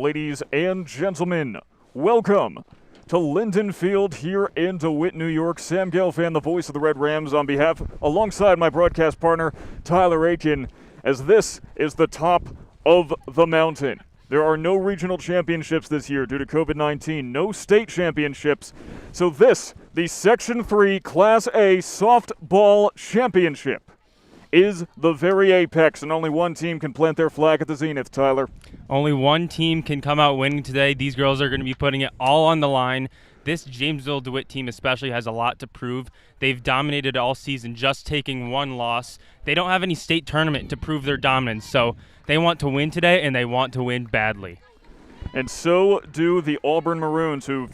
ladies and gentlemen. Welcome to Linden Field here in DeWitt, New York. Sam Gelfand, the voice of the Red Rams, alongside my broadcast partner, Tyler Aitken, as this is the top of the mountain. There are no regional championships this year due to COVID-19, no state championships. So this, the Section 3 Class A Softball Championship, is the very apex, and only one team can plant their flag at the zenith, Tyler. Only one team can come out winning today. These girls are going to be putting it all on the line. This Jamesville-DeWitt team especially has a lot to prove. They've dominated all season, just taking one loss. They don't have any state tournament to prove their dominance, so they want to win today, and they want to win badly. And so do the Auburn Maroons, who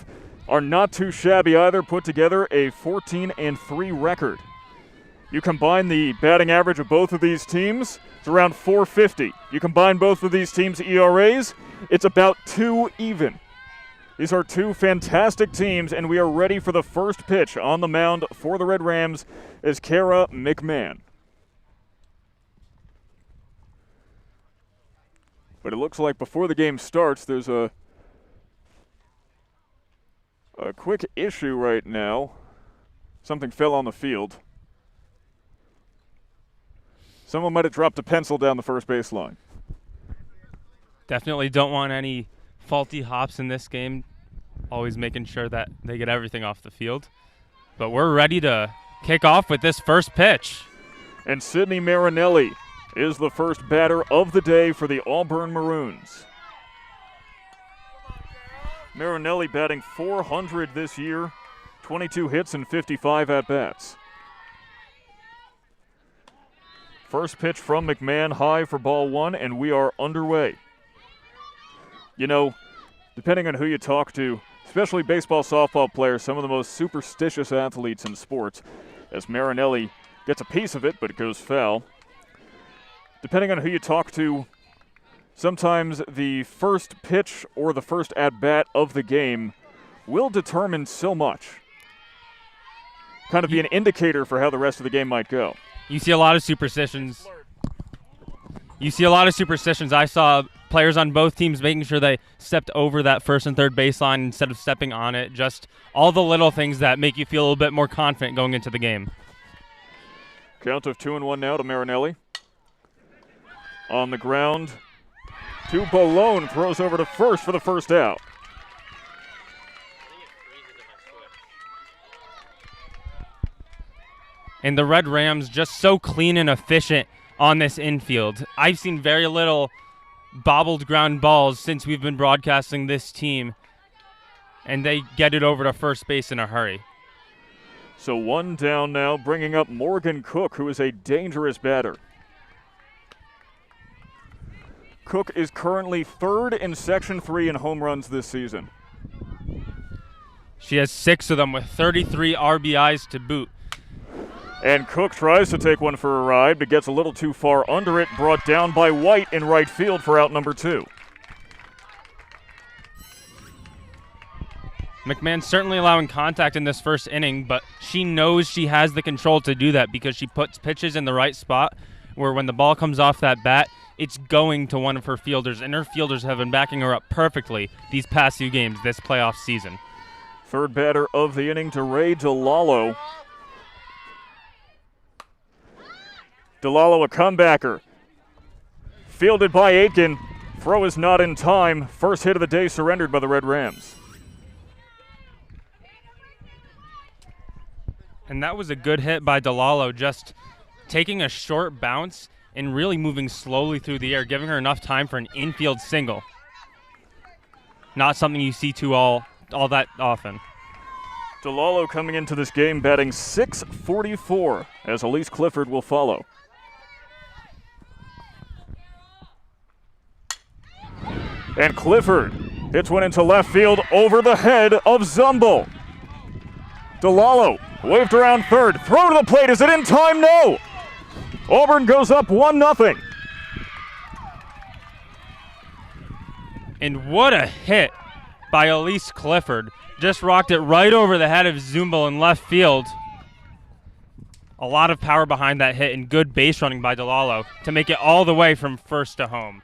are not too shabby either, put together a 14-3 record. You combine the batting average of both of these teams, it's around .450. You combine both of these teams' ERAs, it's about 2 even. These are two fantastic teams, and we are ready for the first pitch on the mound for the Red Rams is Kara McMahon. But it looks like before the game starts, there's a quick issue right now. Something fell on the field. Someone might have dropped a pencil down the first baseline. Definitely don't want any faulty hops in this game. Always making sure that they get everything off the field. But we're ready to kick off with this first pitch. And Sydney Marinelli is the first batter of the day for the Auburn Maroons. Marinelli batting .400 this year, 22 hits and 55 at-bats. First pitch from McMahon, high for ball one, and we are underway. You know, depending on who you talk to, especially baseball, softball players, some of the most superstitious athletes in sports, as Marinelli gets a piece of it, but it goes foul. Depending on who you talk to, sometimes the first pitch or the first at-bat of the game will determine so much. Kind of be an indicator for how the rest of the game might go. You see a lot of superstitions. I saw players on both teams making sure they stepped over that first and third baseline instead of stepping on it. Just all the little things that make you feel a little bit more confident going into the game. Count of 2-1 now to Marinelli. On the ground, to Balone, throws over to first for the first out. And the Red Rams just so clean and efficient on this infield. I've seen very little bobbled ground balls since we've been broadcasting this team, and they get it over to first base in a hurry. So one down now, bringing up Morgan Cook, who is a dangerous batter. Cook is currently third in Section 3 in home runs this season. She has 6 of them with 33 RBIs to boot. And Cook tries to take one for a ride, but gets a little too far under it, brought down by White in right field for out number 2. McMahon certainly allowing contact in this first inning, but she knows she has the control to do that because she puts pitches in the right spot where when the ball comes off that bat, it's going to one of her fielders, and her fielders have been backing her up perfectly these past few games this playoff season. Third batter of the inning to Ray DeLallo. DeLallo, a comebacker. Fielded by Aitken. Throw is not in time. First hit of the day surrendered by the Red Rams. And that was a good hit by DeLallo, just taking a short bounce and really moving slowly through the air, giving her enough time for an infield single. Not something you see all that often. DeLallo coming into this game batting .644 as Elise Clifford will follow. And Clifford hits one into left field over the head of Zumble. DeLallo waved around third. Throw to the plate. Is it in time? No. Auburn goes up 1-0. And what a hit by Elise Clifford. Just rocked it right over the head of Zumble in left field. A lot of power behind that hit and good base running by DeLallo to make it all the way from first to home.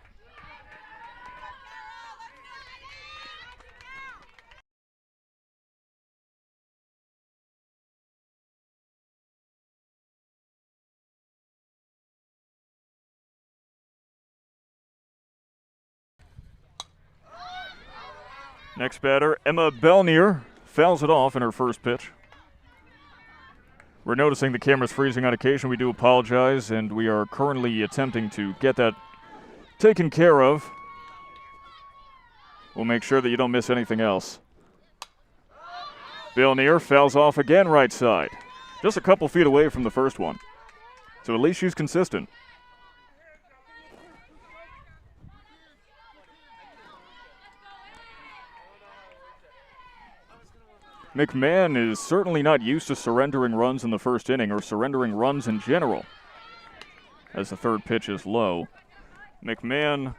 Next batter, Emma Belnier, fouls it off in her first pitch. We're noticing the camera's freezing on occasion. We do apologize, and we are currently attempting to get that taken care of. We'll make sure that you don't miss anything else. Belnier fouls off again right side. Just a couple feet away from the first one. So at least she's consistent. McMahon is certainly not used to surrendering runs in the first inning or surrendering runs in general, as the third pitch is low. McMahon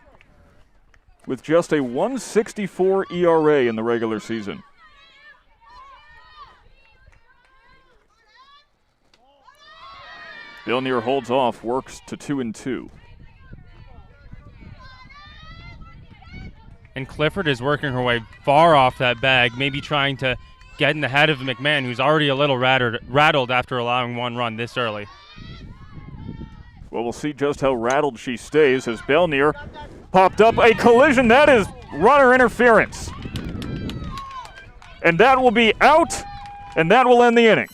with just a 1.64 ERA in the regular season. Belnier holds off, works to 2-2. And Clifford is working her way far off that bag, maybe trying to get in the head of McMahon, who's already a little rattled after allowing one run this early. Well, we'll see just how rattled she stays as Belnier popped up a collision. That is runner interference. And that will be out, and that will end the inning.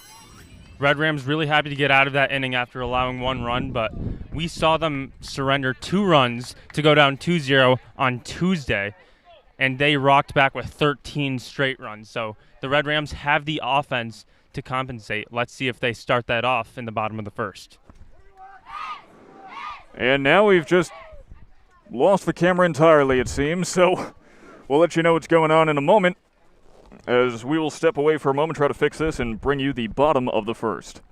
Red Rams really happy to get out of that inning after allowing one run, but we saw them surrender 2 runs to go down 2-0 on Tuesday, and they rocked back with 13 straight runs. So the Red Rams have the offense to compensate. Let's see if they start that off in the bottom of the first. And now we've just lost the camera entirely, it seems, so we'll let you know what's going on in a moment, as we will step away for a moment, try to fix this, and bring you the bottom of the first.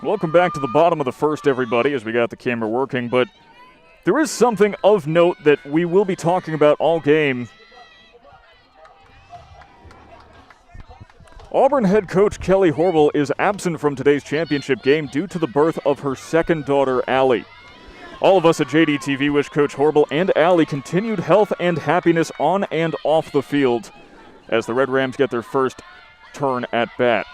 Welcome back to the bottom of the first, everybody, as we got the camera working, but there is something of note that we will be talking about all game. Auburn head coach Kelly Horble is absent from today's championship game due to the birth of her second daughter, Allie. All of us at JDTV wish Coach Horble and Allie continued health and happiness on and off the field as the Red Rams get their first turn at bat.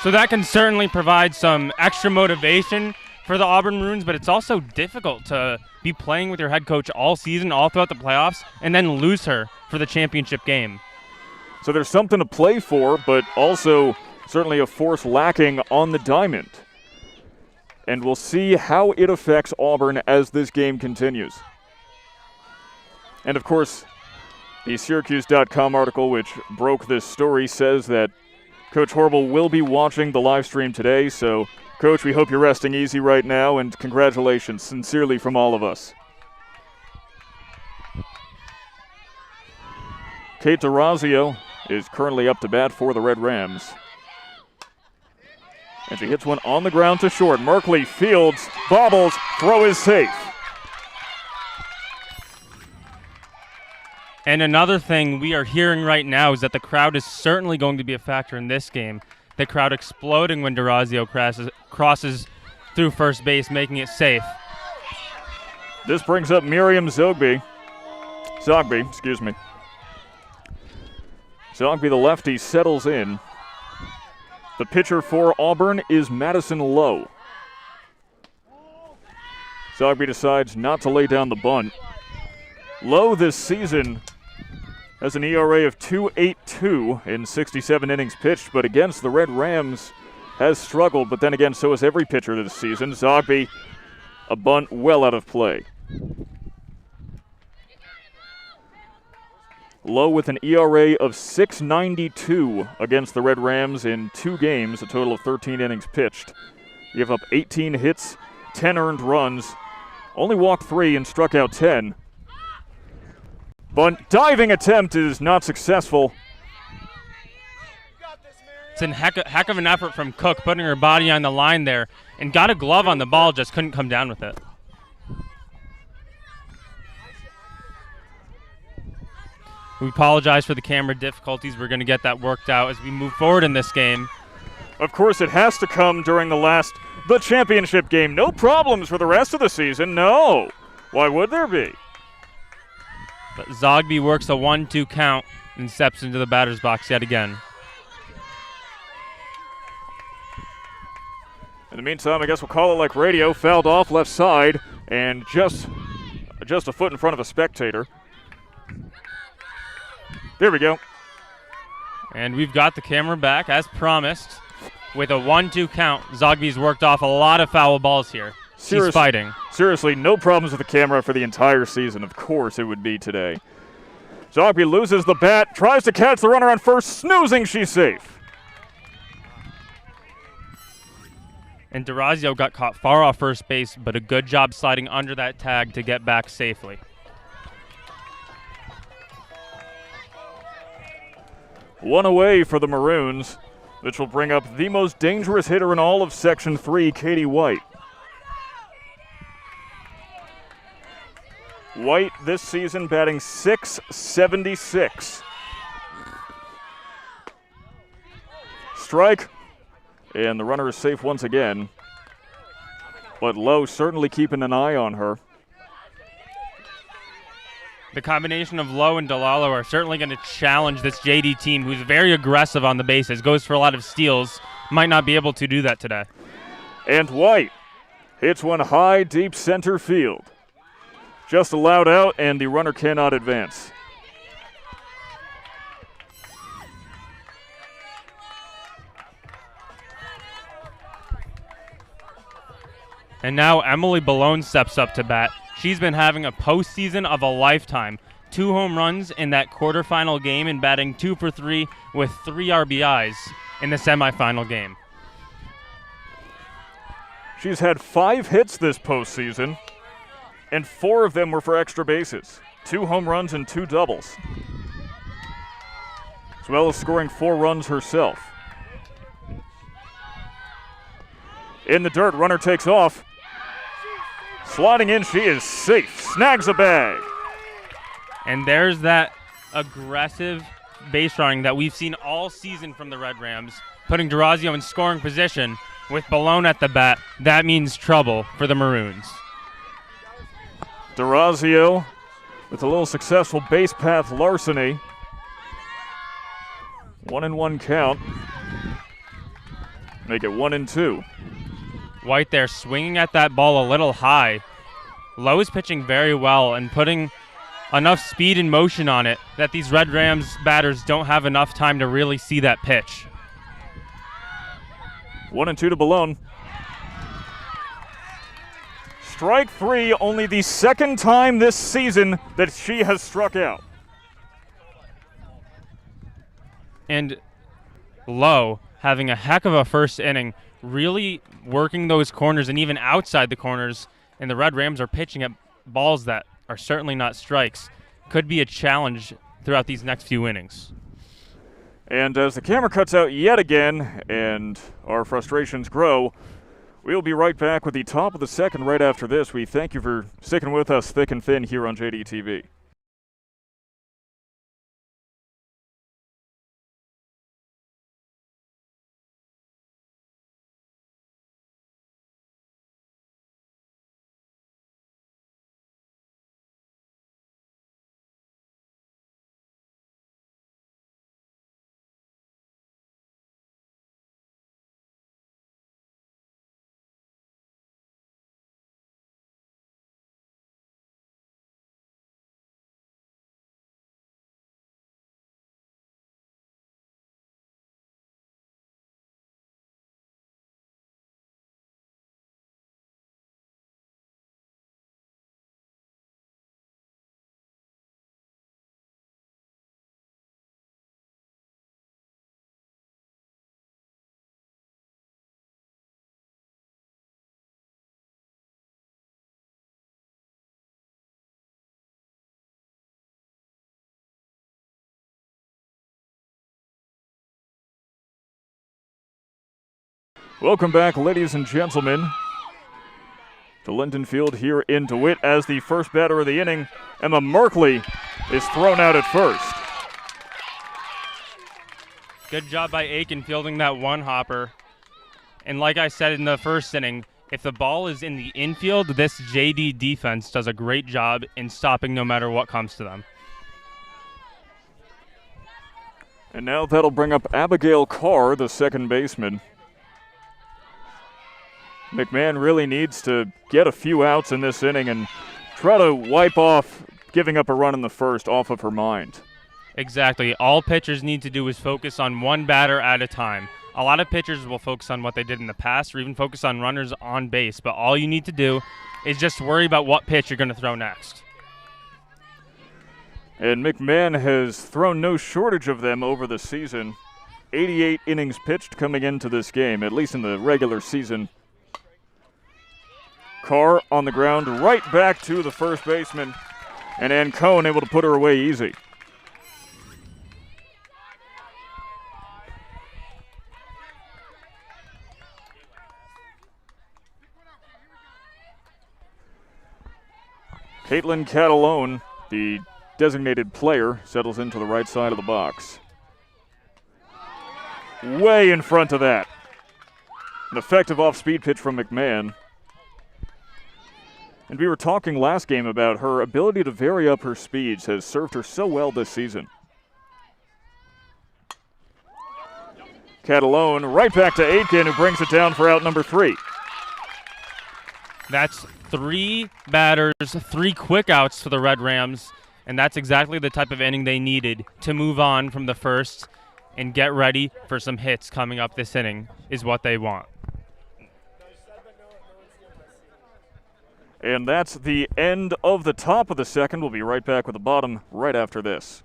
So that can certainly provide some extra motivation for the Auburn Maroons, but it's also difficult to be playing with your head coach all season, all throughout the playoffs, and then lose her for the championship game. So there's something to play for, but also certainly a force lacking on the diamond. And we'll see how it affects Auburn as this game continues. And of course, the Syracuse.com article which broke this story says that Coach Horble will be watching the live stream today, so Coach, we hope you're resting easy right now, and congratulations sincerely from all of us. Kate DeRazio is currently up to bat for the Red Rams. And she hits one on the ground to short. Merkley fields, bobbles, throw is safe. And another thing we are hearing right now is that the crowd is certainly going to be a factor in this game. The crowd exploding when DeRazio crosses through first base, making it safe. This brings up Miriam Zogby, excuse me. Zogby, the lefty, settles in. The pitcher for Auburn is Madison Lowe. Zogby decides not to lay down the bunt. Lowe this season has an ERA of 2.82 in 67 innings pitched, but against the Red Rams has struggled. But then again, so has every pitcher this season. Zogby, a bunt well out of play. Lowe with an ERA of 6.92 against the Red Rams in 2 games, a total of 13 innings pitched. He gave up 18 hits, 10 earned runs, only walked 3 and struck out 10. But diving attempt is not successful. It's a heck of an effort from Cook, putting her body on the line there, and got a glove on the ball, just couldn't come down with it. We apologize for the camera difficulties. We're going to get that worked out as we move forward in this game. Of course, it has to come during the championship game. No problems for the rest of the season, no. Why would there be? But Zogby works a 1-2 count and steps into the batter's box yet again. In the meantime, I guess we'll call it like radio. Fouled off left side and just a foot in front of a spectator. There we go. And we've got the camera back as promised. With a 1-2 count, Zogby's worked off a lot of foul balls here. He's fighting. Seriously, no problems with the camera for the entire season. Of course it would be today. Zogby loses the bat, tries to catch the runner on first, snoozing, she's safe. And DeRazio got caught far off first base, but a good job sliding under that tag to get back safely. One away for the Maroons, which will bring up the most dangerous hitter in all of Section 3, Katie White. White this season batting .676. Strike, and the runner is safe once again. But Lowe certainly keeping an eye on her. The combination of Lowe and DeLallo are certainly going to challenge this JD team, who's very aggressive on the bases, goes for a lot of steals, might not be able to do that today. And White hits one high, deep center field. Just allowed out, and the runner cannot advance. And now Emily Balone steps up to bat. She's been having a postseason of a lifetime. 2 home runs in that quarterfinal game and batting 2 for 3 with 3 RBIs in the semifinal game. She's had 5 hits this postseason, and 4 of them were for extra bases. 2 home runs and 2 doubles, as well as scoring 4 runs herself. In the dirt, runner takes off. Sliding in, she is safe. Snags a bag. And there's that aggressive base running that we've seen all season from the Red Rams, putting DeRazio in scoring position with Balone at the bat. That means trouble for the Maroons. DeRazio with a little successful base path larceny. 1-1 count. Make it 1-2. White there swinging at that ball a little high. Lowe is pitching very well and putting enough speed and motion on it that these Red Rams batters don't have enough time to really see that pitch. 1-2 to Balone. Strike 3, only the second time this season that she has struck out. And Lowe having a heck of a first inning, really working those corners and even outside the corners, and the Red Rams are pitching at balls that are certainly not strikes. Could be a challenge throughout these next few innings. And as the camera cuts out yet again and our frustrations grow, we'll be right back with the top of the second right after this. We thank you for sticking with us thick and thin here on JDTV. Welcome back, ladies and gentlemen, to Linden Field here in DeWitt as the first batter of the inning, Emma Merkley, is thrown out at first. Good job by Aitken fielding that one hopper. And like I said in the first inning, if the ball is in the infield, this JD defense does a great job in stopping no matter what comes to them. And now that'll bring up Abigail Carr, the second baseman. McMahon really needs to get a few outs in this inning and try to wipe off giving up a run in the first off of her mind. Exactly. All pitchers need to do is focus on one batter at a time. A lot of pitchers will focus on what they did in the past or even focus on runners on base, but all you need to do is just worry about what pitch you're going to throw next. And McMahon has thrown no shortage of them over the season. 88 innings pitched coming into this game, at least in the regular season. Carr on the ground, right back to the first baseman, and Ann Cohn able to put her away easy. Caitlin Catalone, the designated player, settles into the right side of the box. Way in front of that. An effective off-speed pitch from McMahon. And we were talking last game about her ability to vary up her speeds has served her so well this season. Catalone right back to Aitken, who brings it down for out number 3. That's 3 batters, 3 quick outs for the Red Rams, and that's exactly the type of inning they needed to move on from the first and get ready for some hits coming up this inning is what they want. And that's the end of the top of the second. We'll be right back with the bottom right after this.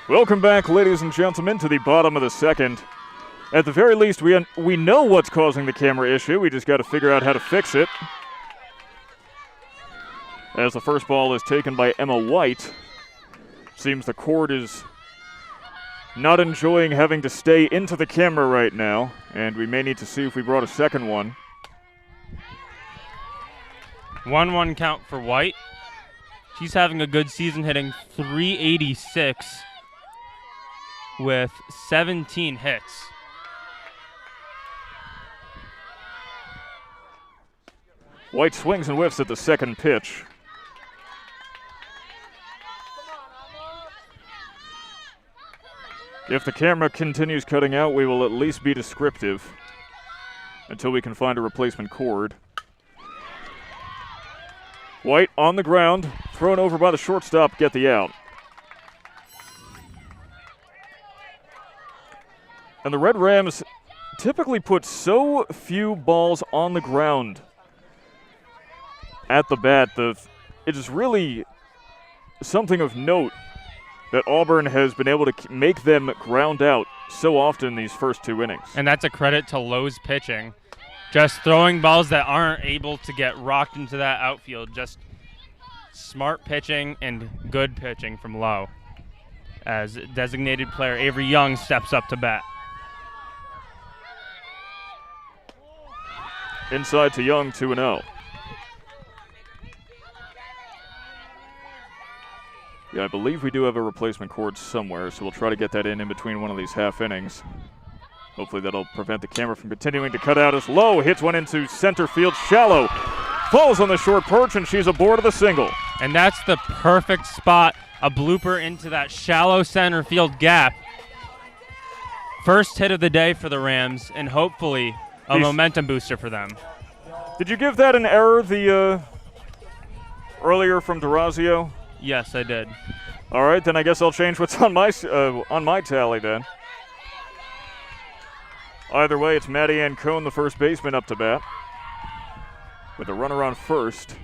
Welcome back, ladies and gentlemen, to the bottom of the second. At the very least, we know what's causing the camera issue. We just got to figure out how to fix it. As the first ball is taken by Emma White. Seems the cord is not enjoying having to stay into the camera right now, and we may need to see if we brought a second one. 1-1 count for White. She's having a good season, hitting .386 with 17 hits. White swings and whiffs at the second pitch. If the camera continues cutting out, we will at least be descriptive until we can find a replacement cord. White on the ground, thrown over by the shortstop, get the out. And the Red Rams typically put so few balls on the ground at the bat. It is really something of note that Auburn has been able to make them ground out so often these first 2 innings. And that's a credit to Lowe's pitching. Just throwing balls that aren't able to get rocked into that outfield. Just smart pitching and good pitching from Lowe as designated player Avery Young steps up to bat. Inside to Young, 2-0. Yeah, I believe we do have a replacement cord somewhere, so we'll try to get that in between one of these half innings. Hopefully that'll prevent the camera from continuing to cut out as Lowe hits one into center field shallow. Falls on the short perch, and she's aboard of the single. And that's the perfect spot, a blooper into that shallow center field gap. First hit of the day for the Rams, and hopefully a momentum booster for them. Did you give that an error earlier from DeRazio? Yes, I did. All right, then I guess I'll change what's on my tally then. Either way, it's Maddie Ann Cohn, the first baseman, up to bat. With a runner on first,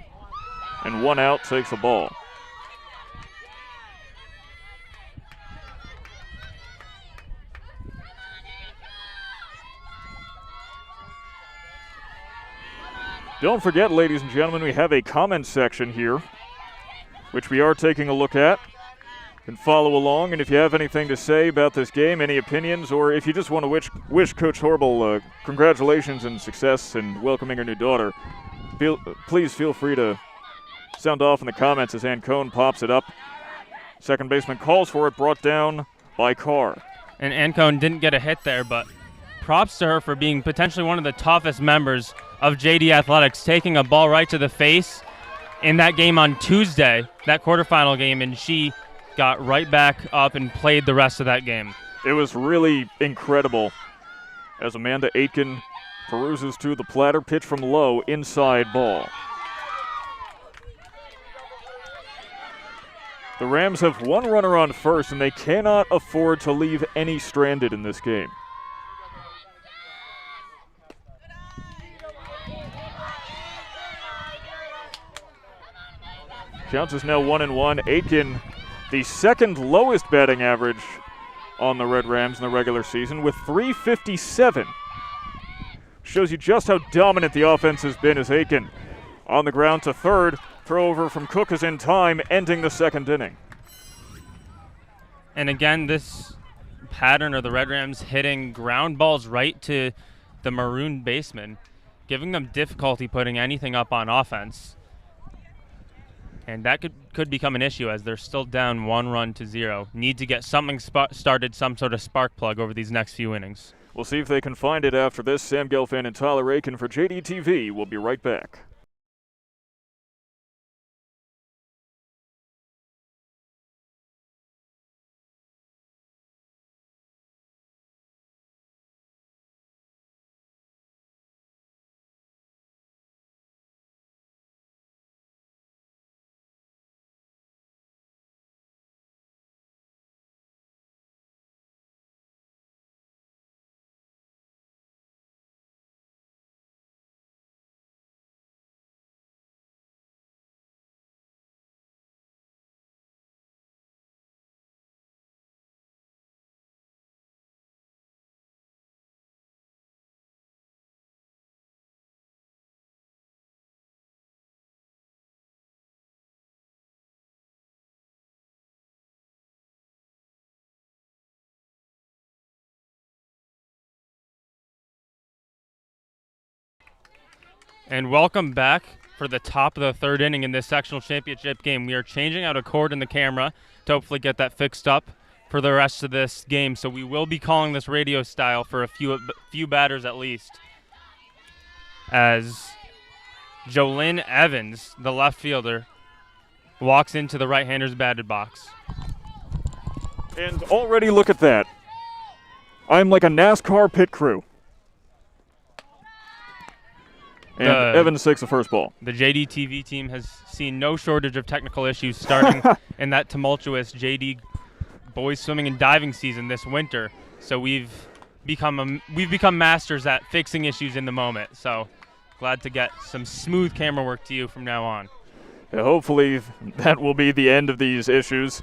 and one out, takes a ball. Don't forget, ladies and gentlemen, we have a comment section here, which we are taking a look at. You can follow along, and if you have anything to say about this game, any opinions, or if you just want to wish Coach Horrible congratulations and success in welcoming her new daughter, please feel free to sound off in the comments as Ann Cohn pops it up. Second baseman calls for it, brought down by Carr. And Ann Cohn didn't get a hit there, but props to her for being potentially one of the toughest members of JD Athletics, taking a ball right to the face in that game on Tuesday, that quarterfinal game, and she got right back up and played the rest of that game. It was really incredible as Amanda Aitken peruses to the platter, pitch from Low, inside ball. The Rams have one runner on first, and they cannot afford to leave any stranded in this game. Counts is now 1-1. Aitken, the second lowest batting average on the Red Rams in the regular season with .357. Shows you just how dominant the offense has been as Aitken on the ground to third. Throw over from Cook is in time, ending the second inning. And again, this pattern of the Red Rams hitting ground balls right to the Maroon baseman, giving them difficulty putting anything up on offense. And that could become an issue as they're still down 1-0. Need to get something started, some sort of spark plug over these next few innings. We'll see if they can find it after this. Sam Gelfand and Tyler Aitken for JDTV. We'll be right back. And welcome back for the top of the third inning in this sectional championship game. We are changing out a cord in the camera to hopefully get that fixed up for the rest of this game. So we will be calling this radio style for a few batters at least. As Jolynn Evans, the left fielder, walks into the right-hander's batted box. And already look at that. I'm like a NASCAR pit crew. And Evans takes the first ball. The JD-TV team has seen no shortage of technical issues starting in that tumultuous JD boys swimming and diving season this winter. So we've become masters at fixing issues in the moment. So glad to get some smooth camera work to you from now on. Yeah, hopefully that will be the end of these issues.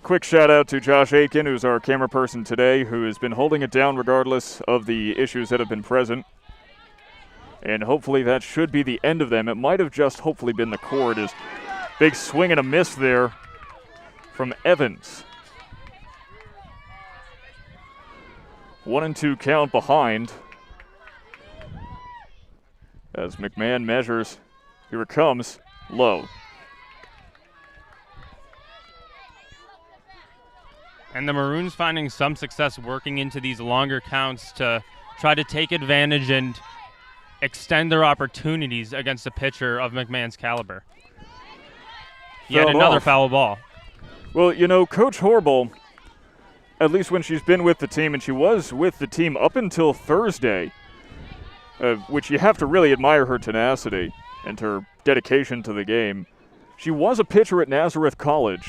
Quick shout out to Josh Aitken, who's our camera person today, who has been holding it down regardless of the issues that have been present. And hopefully that should be the end of them. It might have just hopefully been the cord. As big swing and a miss there from Evans. 1-2 count behind. As McMahon measures, here it comes, low. And the Maroons finding some success working into these longer counts to try to take advantage and extend their opportunities against a pitcher of McMahon's caliber. Yet another foul ball. Well, Coach Horrible, at least when she's been with the team, and she was with the team up until Thursday, which you have to really admire her tenacity and her dedication to the game. She was a pitcher at Nazareth College,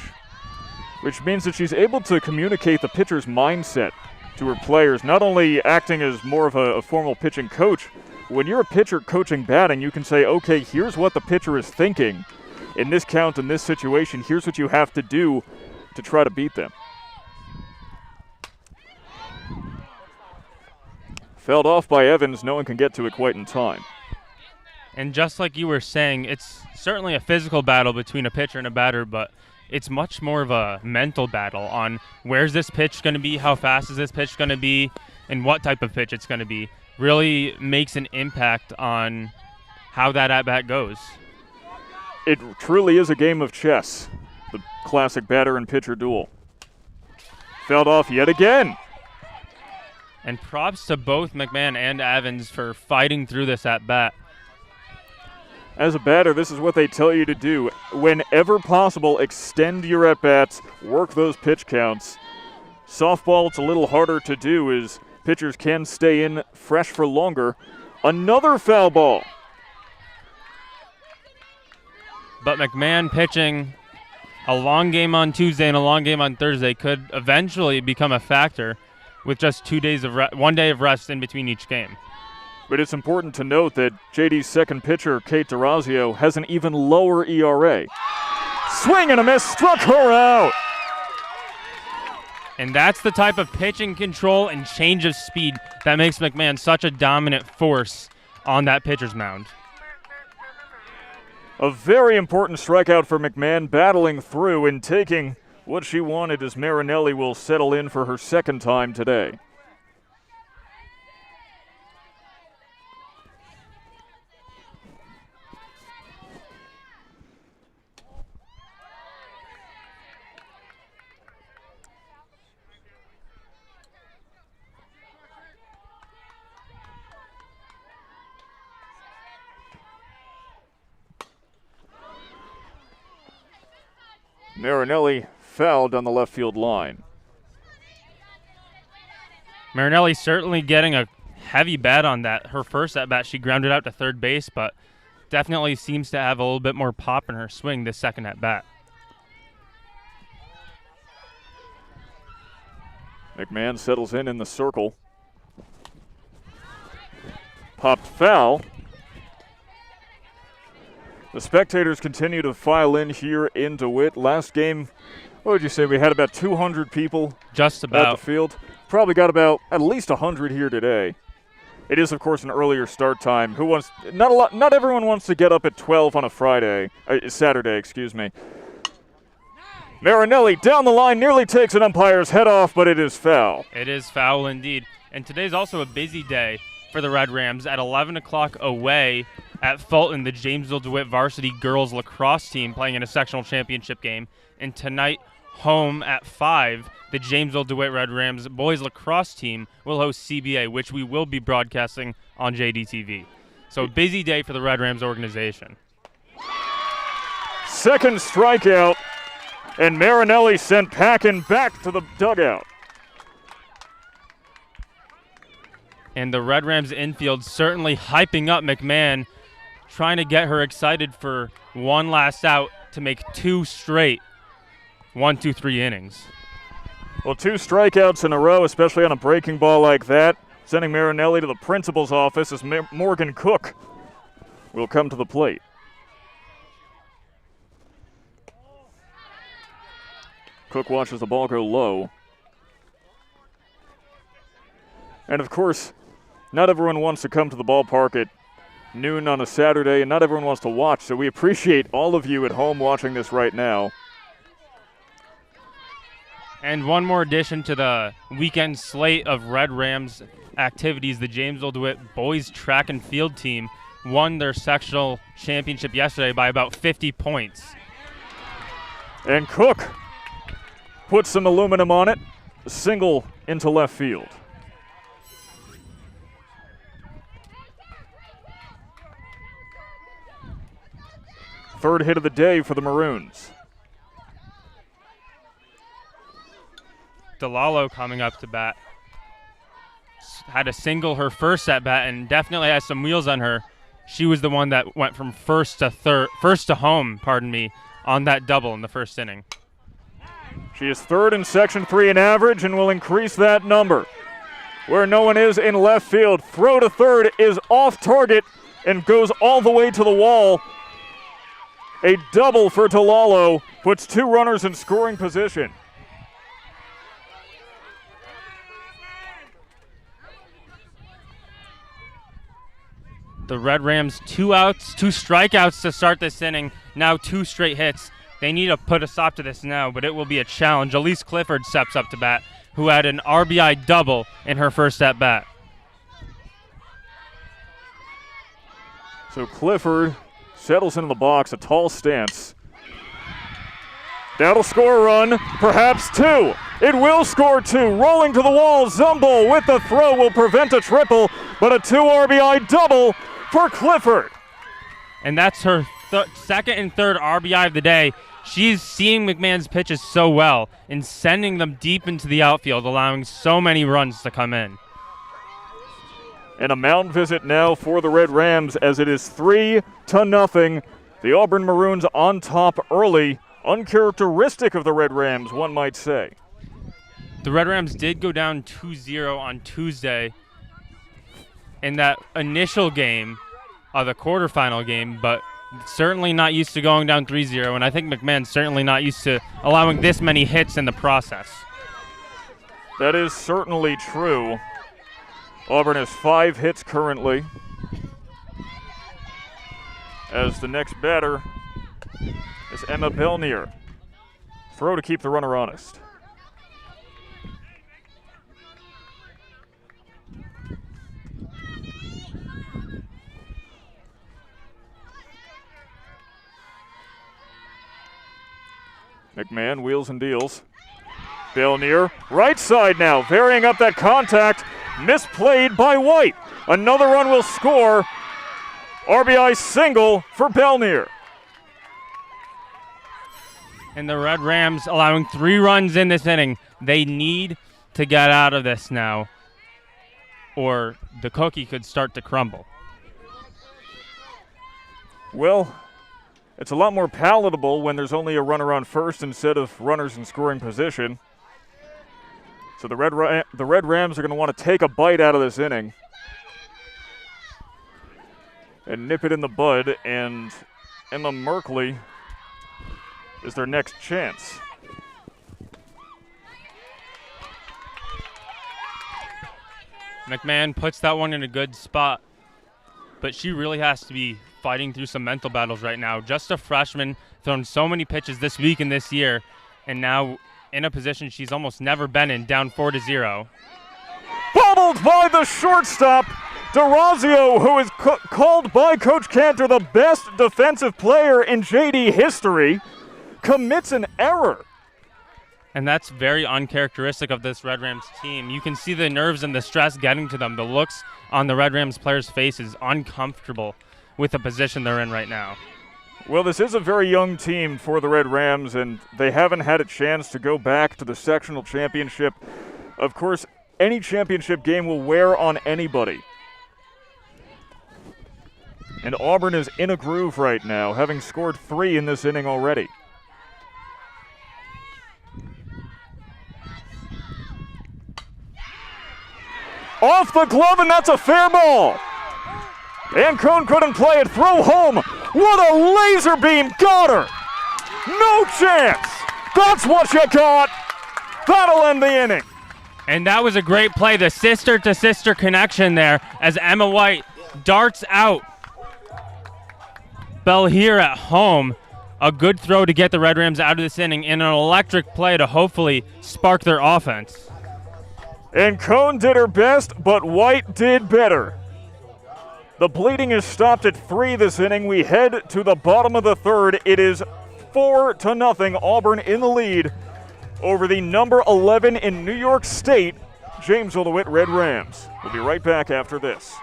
which means that she's able to communicate the pitcher's mindset to her players, not only acting as more of a formal pitching coach. When you're a pitcher coaching batting, you can say, okay, here's what the pitcher is thinking. In this count, in this situation, here's what you have to do to try to beat them. Fouled off by Evans. No one can get to it quite in time. And just like you were saying, it's certainly a physical battle between a pitcher and a batter, but it's much more of a mental battle on where's this pitch going to be, how fast is this pitch going to be, and what type of pitch it's going to be. Really makes an impact on how that at-bat goes. It truly is a game of chess, the classic batter and pitcher duel. Fouled off yet again. And props to both McMahon and Evans for fighting through this at-bat. As a batter, this is what they tell you to do. Whenever possible, extend your at-bats, work those pitch counts. Softball, it's a little harder to do as pitchers can stay in fresh for longer. Another foul ball. But McMahon pitching a long game on Tuesday and a long game on Thursday could eventually become a factor with just 2 days of 1 day of rest in between each game. But it's important to note that JD's second pitcher, Kate DeRazio, has an even lower ERA. Swing and a miss, struck her out. And that's the type of pitching control and change of speed that makes McMahon such a dominant force on that pitcher's mound. A very important strikeout for McMahon, battling through and taking what she wanted as Marinelli will settle in for her second time today. Marinelli fouled on the left field line. Marinelli certainly getting a heavy bat on that. Her first at-bat, she grounded out to third base, but definitely seems to have a little bit more pop in her swing this second at-bat. McMahon settles in the circle. Popped foul. The spectators continue to file in here in DeWitt. Last game, what would you say? We had about 200 people just about at the field. Probably got about at least 100 here today. It is, of course, an earlier start time. Not everyone wants to get up at 12 on a Saturday, excuse me. Marinelli down the line, nearly takes an umpire's head off, but it is foul. It is foul indeed. And today's also a busy day for the Red Rams. At 11 o'clock away at Fulton, the Jamesville-DeWitt varsity girls lacrosse team playing in a sectional championship game. And tonight, home at 5, the Jamesville-DeWitt Red Rams boys lacrosse team will host CBA, which we will be broadcasting on JDTV. So busy day for the Red Rams organization. Second strikeout, and Marinelli sent packing back to the dugout. And the Red Rams infield certainly hyping up McMahon, trying to get her excited for one last out to make 2 straight 1-2-3 innings. Well, 2 strikeouts in a row, especially on a breaking ball like that, sending Marinelli to the principal's office as Morgan Cook will come to the plate. Cook watches the ball go low. And of course, not everyone wants to come to the ballpark at noon on a Saturday, and not everyone wants to watch, so we appreciate all of you at home watching this right now. And one more addition to the weekend slate of Red Rams activities. The Jamesville-DeWitt boys track and field team won their sectional championship yesterday by about 50 points. And Cook Put some aluminum on it. Single into left field. Third hit of the day for the Maroons. DeLallo coming up to bat. Had a single her first at bat and definitely has some wheels on her. She was the one that went from first to home, on that double in the first inning. She is third in Section 3 in average and will increase that number. Where no one is in left field. Throw to third is off target and goes all the way to the wall. A double for DeLallo puts 2 runners in scoring position. The Red Rams 2 outs, 2 strikeouts to start this inning. Now 2 straight hits. They need to put a stop to this now, but it will be a challenge. Elise Clifford steps up to bat, who had an RBI double in her first at bat. So Clifford settles into the box, a tall stance. That'll score a run, perhaps 2. It will score 2. Rolling to the wall, Zumble with the throw will prevent a triple, but a 2 RBI double for Clifford. And that's her second and third RBI of the day. She's seeing McMahon's pitches so well and sending them deep into the outfield, allowing so many runs to come in. And a mound visit now for the Red Rams as it is 3-0. The Auburn Maroons on top early. Uncharacteristic of the Red Rams, one might say. The Red Rams did go down 2-0 on Tuesday in that initial game of the quarterfinal game, but certainly not used to going down 3-0, and I think McMahon's certainly not used to allowing this many hits in the process. That is certainly true. Auburn has 5 hits currently. As the next batter is Emma Belnier. Throw to keep the runner honest. McMahon wheels and deals. Belnier, right side now, varying up that contact. Misplayed by White. Another run will score. RBI single for Belnier. And the Red Rams allowing 3 runs in this inning. They need to get out of this now, or the cookie could start to crumble. Well, it's a lot more palatable when there's only a runner on first instead of runners in scoring position. So the Red Rams are going to want to take a bite out of this inning and nip it in the bud, and Emma Merkley is their next chance. McMahon puts that one in a good spot, but she really has to be fighting through some mental battles right now. Just a freshman, thrown so many pitches this week and this year, and now in a position she's almost never been in, down 4-0. Bobbled by the shortstop, DeRazio, who is called by Coach Cantor the best defensive player in JD history, commits an error. And that's very uncharacteristic of this Red Rams team. You can see the nerves and the stress getting to them. The looks on the Red Rams players' faces, uncomfortable with the position they're in right now. Well, this is a very young team for the Red Rams, and they haven't had a chance to go back to the sectional championship. Of course, any championship game will wear on anybody. And Auburn is in a groove right now, having scored 3 in this inning already. Off the glove, and that's a fair ball. And Cone couldn't play it. Throw home. What a laser beam. Got her. No chance. That's what you got. That'll end the inning. And that was a great play. The sister-to-sister connection there as Emma White darts out. Bell here at home. A good throw to get the Red Rams out of this inning, and an electric play to hopefully spark their offense. And Cone did her best, but White did better. The bleeding is stopped at 3 this inning. We head to the bottom of the third. It is 4-0. Auburn in the lead over the number 11 in New York State, Jamesville-DeWitt Red Rams. We'll be right back after this.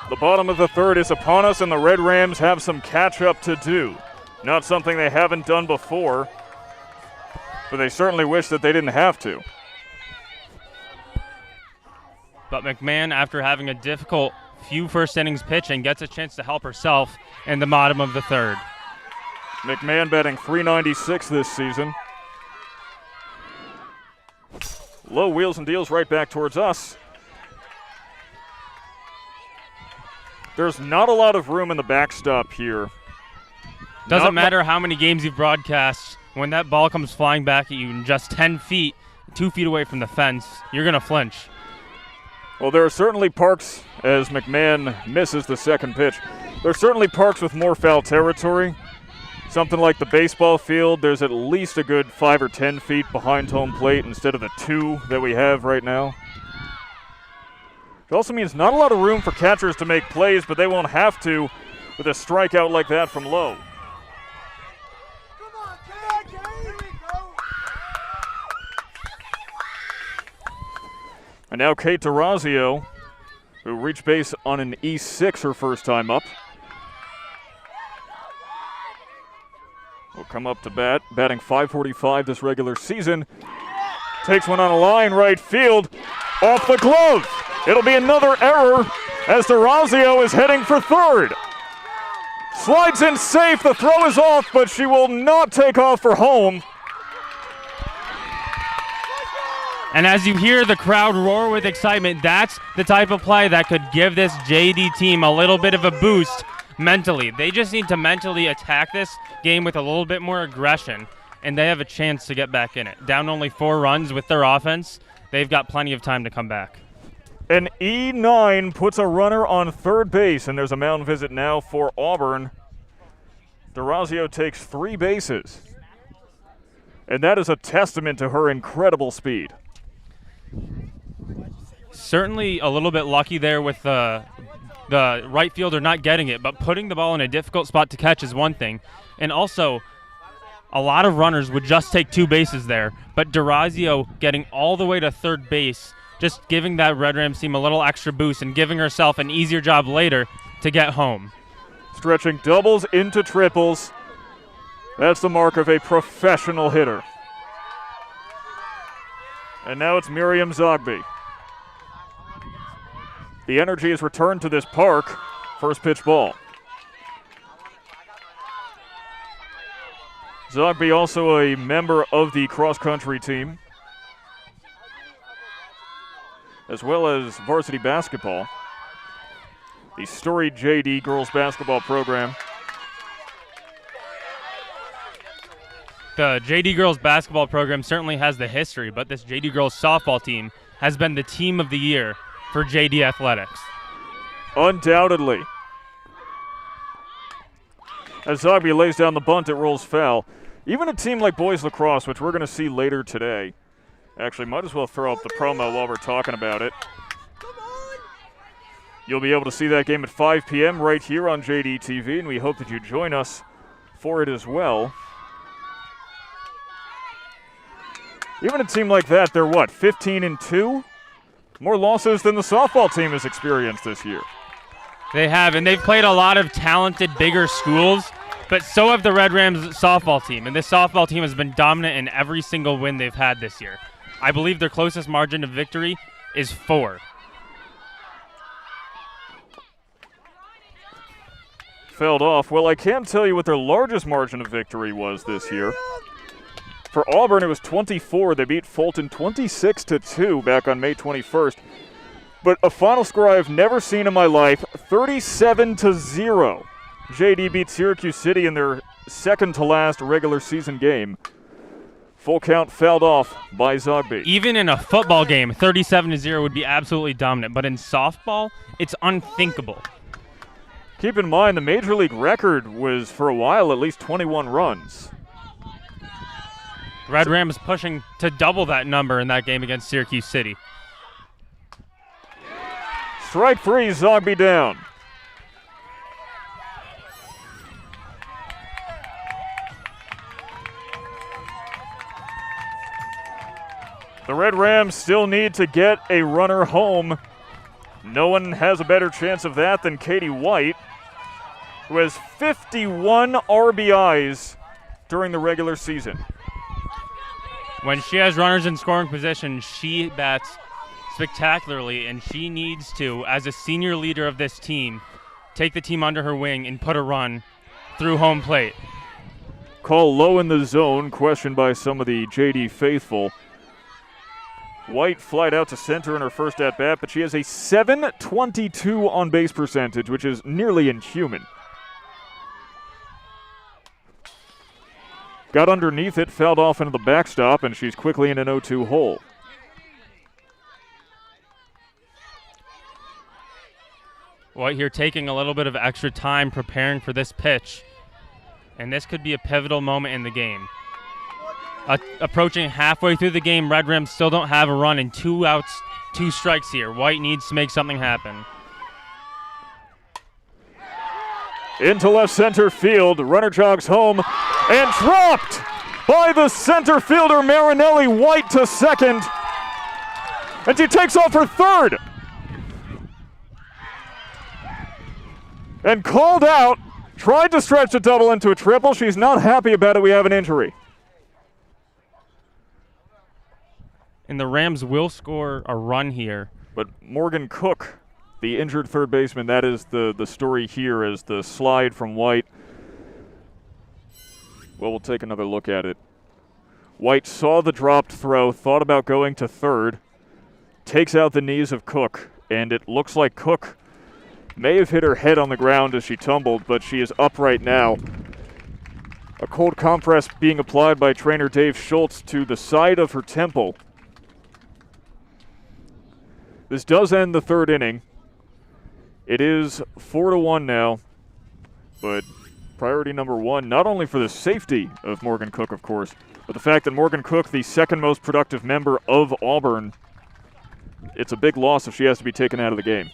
The bottom of the third is upon us, and the Red Rams have some catch-up to do. Not something they haven't done before, but they certainly wish that they didn't have to. But McMahon, after having a difficult few first innings pitching, gets a chance to help herself in the bottom of the third. McMahon batting .396 this season. Low wheels and deals right back towards us. There's not a lot of room in the backstop here. Doesn't matter how many games you've broadcast, when that ball comes flying back at you in just 10 feet, 2 feet away from the fence, you're going to flinch. Well, there are certainly parks, as McMahon misses the second pitch, there are certainly parks with more foul territory. Something like the baseball field, there's at least a good 5 or 10 feet behind home plate instead of the 2 that we have right now. It also means not a lot of room for catchers to make plays, but they won't have to with a strikeout like that from Lowe. And now Kate DeRazio, who reached base on an E6 her first time up, will come up to bat, batting .545 this regular season. Takes one on a line right field, off the glove. It'll be another error as DeRazio is heading for third. Slides in safe, the throw is off, but she will not take off for home. And as you hear the crowd roar with excitement, that's the type of play that could give this JD team a little bit of a boost mentally. They just need to mentally attack this game with a little bit more aggression, and they have a chance to get back in it. Down only 4 runs with their offense, they've got plenty of time to come back. An E9 puts a runner on third base, and there's a mound visit now for Auburn. DeRazio takes 3 bases, and that is a testament to her incredible speed. Certainly a little bit lucky there with the right fielder not getting it, but putting the ball in a difficult spot to catch is one thing. And also, a lot of runners would just take 2 bases there, but DeRazio getting all the way to third base, just giving that Red Rams team a little extra boost and giving herself an easier job later to get home. Stretching doubles into triples. That's the mark of a professional hitter. And now it's Miriam Zogby. The energy is returned to this park. First pitch ball. Zogby also a member of the cross-country team, as well as varsity basketball. The storied JD girls basketball program. The JD girls basketball program certainly has the history, but this JD girls softball team has been the team of the year for JD Athletics. Undoubtedly. As Zogby lays down the bunt, it rolls foul. Even a team like boys lacrosse, which we're going to see later today, actually might as well throw up the promo while we're talking about it. You'll be able to see that game at 5 p.m. right here on JD TV, and we hope that you join us for it as well. Even a team like that, they're what, 15-2? More losses than the softball team has experienced this year. They have, and they've played a lot of talented, bigger schools, but so have the Red Rams softball team, and this softball team has been dominant in every single win they've had this year. I believe their closest margin of victory is 4. Failed off. Well, I can't tell you what their largest margin of victory was this year. For Auburn, it was 24. They beat Fulton 26-2 back on May 21st. But a final score I have never seen in my life, 37-0. JD beat Syracuse City in their second-to-last regular season game. Full count fouled off by Zogby. Even in a football game, 37-0 would be absolutely dominant. But in softball, it's unthinkable. Keep in mind, the Major League record was, for a while, at least 21 runs. Red Rams pushing to double that number in that game against Syracuse City. Strike three, Zogby down. The Red Rams still need to get a runner home. No one has a better chance of that than Katie White, who has 51 RBIs during the regular season. When she has runners in scoring position, she bats spectacularly, and she needs to, as a senior leader of this team, take the team under her wing and put a run through home plate. Call low in the zone, questioned by some of the JD faithful. White flied out to center in her first at-bat, but she has a .722 on-base percentage, which is nearly inhuman. Got underneath it, fouled off into the backstop, and she's quickly in an 0-2 hole. White here taking a little bit of extra time preparing for this pitch, and this could be a pivotal moment in the game. Approaching halfway through the game, Red Rams still don't have a run, and 2 outs, 2 strikes here. White needs to make something happen. Into left center field, runner jogs home, and dropped by the center fielder Marinelli. White to second, and she takes off for third. And called out, tried to stretch a double into a triple. She's not happy about it. We have an injury. And the Rams will score a run here. But Morgan Cook, the injured third baseman, that is the story here, as the slide from White. Well, we'll take another look at it. White saw the dropped throw, thought about going to third, takes out the knees of Cook, and it looks like Cook may have hit her head on the ground as she tumbled, but she is upright now. A cold compress being applied by trainer Dave Schultz to the side of her temple. This does end the third inning. It is 4-1 now, but priority number one, not only for the safety of Morgan Cook, of course, but the fact that Morgan Cook, the second most productive member of Auburn, it's a big loss if she has to be taken out of the game.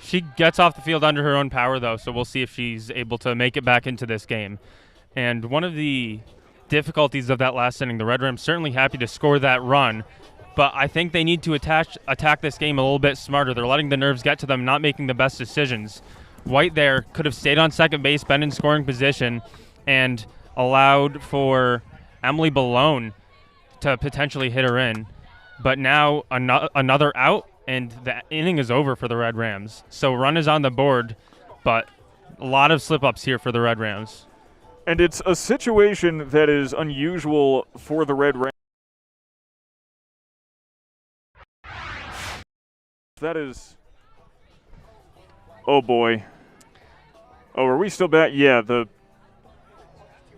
She gets off the field under her own power, though, so we'll see if she's able to make it back into this game. And one of the difficulties of that last inning, the Red Rams certainly happy to score that run, but I think they need to attack this game a little bit smarter. They're letting the nerves get to them, not making the best decisions. White there could have stayed on second base, been in scoring position, and allowed for Emily Balone to potentially hit her in. But now another out, and the inning is over for the Red Rams. So run is on the board, but a lot of slip-ups here for the Red Rams. And it's a situation that is unusual for the Red Rams. That is... Oh, boy. Oh, are we still back? Yeah, the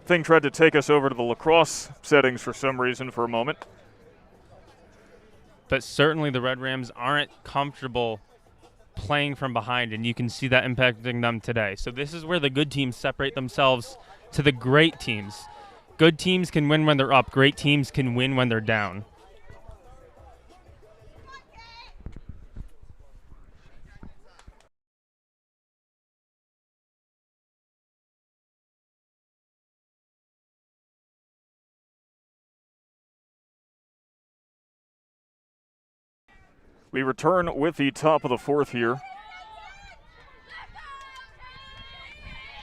thing tried to take us over to the lacrosse settings for some reason for a moment. But certainly the Red Rams aren't comfortable playing from behind, and you can see that impacting them today. So this is where the good teams separate themselves to the great teams. Good teams can win when they're up. Great teams can win when they're down. We return with the top of the fourth here.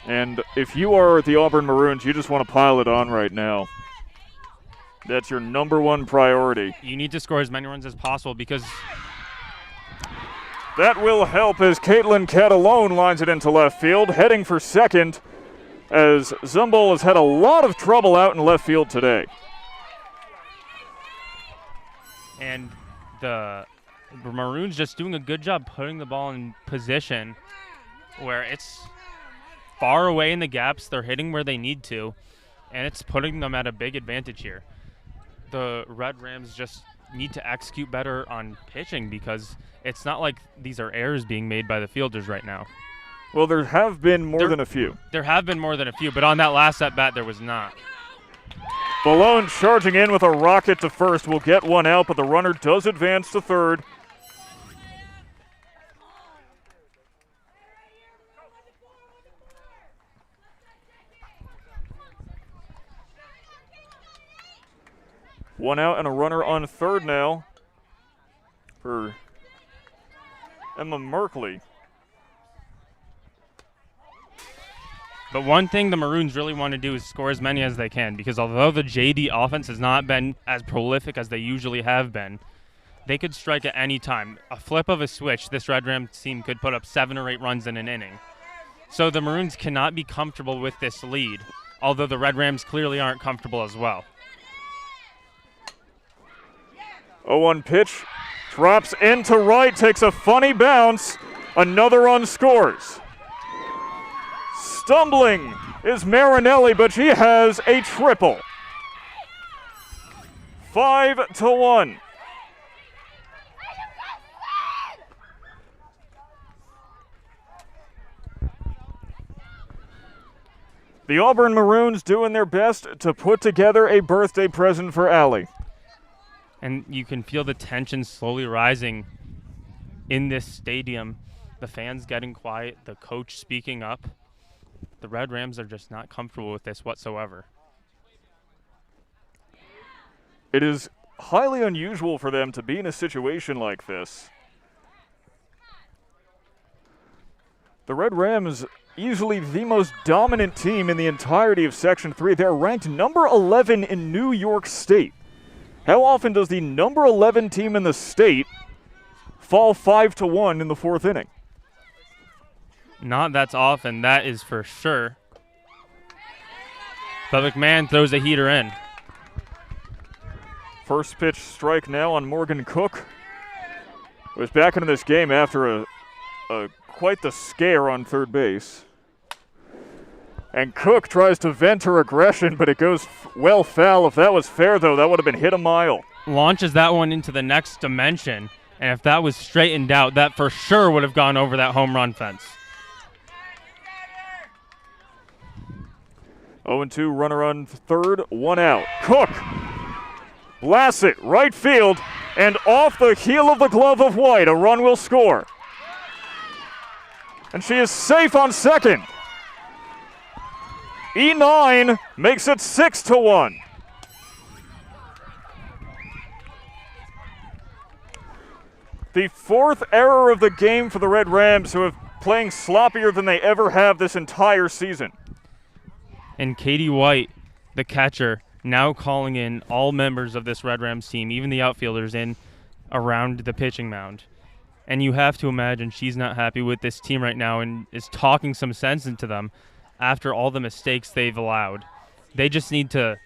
And if you are the Auburn Maroons, you just want to pile it on right now. That's your number one priority. You need to score as many runs as possible because that will help as Caitlin Catalone lines it into left field. Heading for second as Zumbol has had a lot of trouble out in left field today. And the Maroons just doing a good job putting the ball in position where it's far away in the gaps. They're hitting where they need to, and it's putting them at a big advantage here. The Red Rams just need to execute better on pitching because it's not like these are errors being made by the fielders right now. Well, there have been more than a few. There have been more than a few, but on that last at-bat, there was not. Balone charging in with a rocket to first will get one out, but the runner does advance to third. One out and a runner on third now for Emma Merkley. But one thing the Maroons really want to do is score as many as they can, because although the JD offense has not been as prolific as they usually have been, they could strike at any time. A flip of a switch, this Red Rams team could put up 7 or 8 runs in an inning. So the Maroons cannot be comfortable with this lead, although the Red Rams clearly aren't comfortable as well. 0-1 pitch, drops into right, takes a funny bounce. Another run scores. Stumbling is Marinelli, but she has a triple. 5-1. The Auburn Maroons doing their best to put together a birthday present for Allie. And you can feel the tension slowly rising in this stadium. The fans getting quiet, the coach speaking up. The Red Rams are just not comfortable with this whatsoever. It is highly unusual for them to be in a situation like this. The Red Rams, easily the most dominant team in the entirety of Section 3. They're ranked number 11 in New York State. How often does the number 11 team in the state fall 5-1 in the 4th inning? Not that's often, that is for sure. But McMahon throws a heater in. First pitch strike now on Morgan Cook. Was back into this game after a quite the scare on third base. And Cook tries to vent her aggression, but it goes well foul. If that was fair, though, that would have been hit a mile. Launches that one into the next dimension. And if that was straightened out, that for sure would have gone over that home run fence. 0-2, runner on third, one out. Cook blasts it right field, and off the heel of the glove of White, a run will score. And she is safe on second. E9 makes it 6-1. The 4th error of the game for the Red Rams, who have playing sloppier than they ever have this entire season. And Katie White, the catcher, now calling in all members of this Red Rams team, even the outfielders, in around the pitching mound. And you have to imagine she's not happy with this team right now and is talking some sense into them after all the mistakes they've allowed. They just need to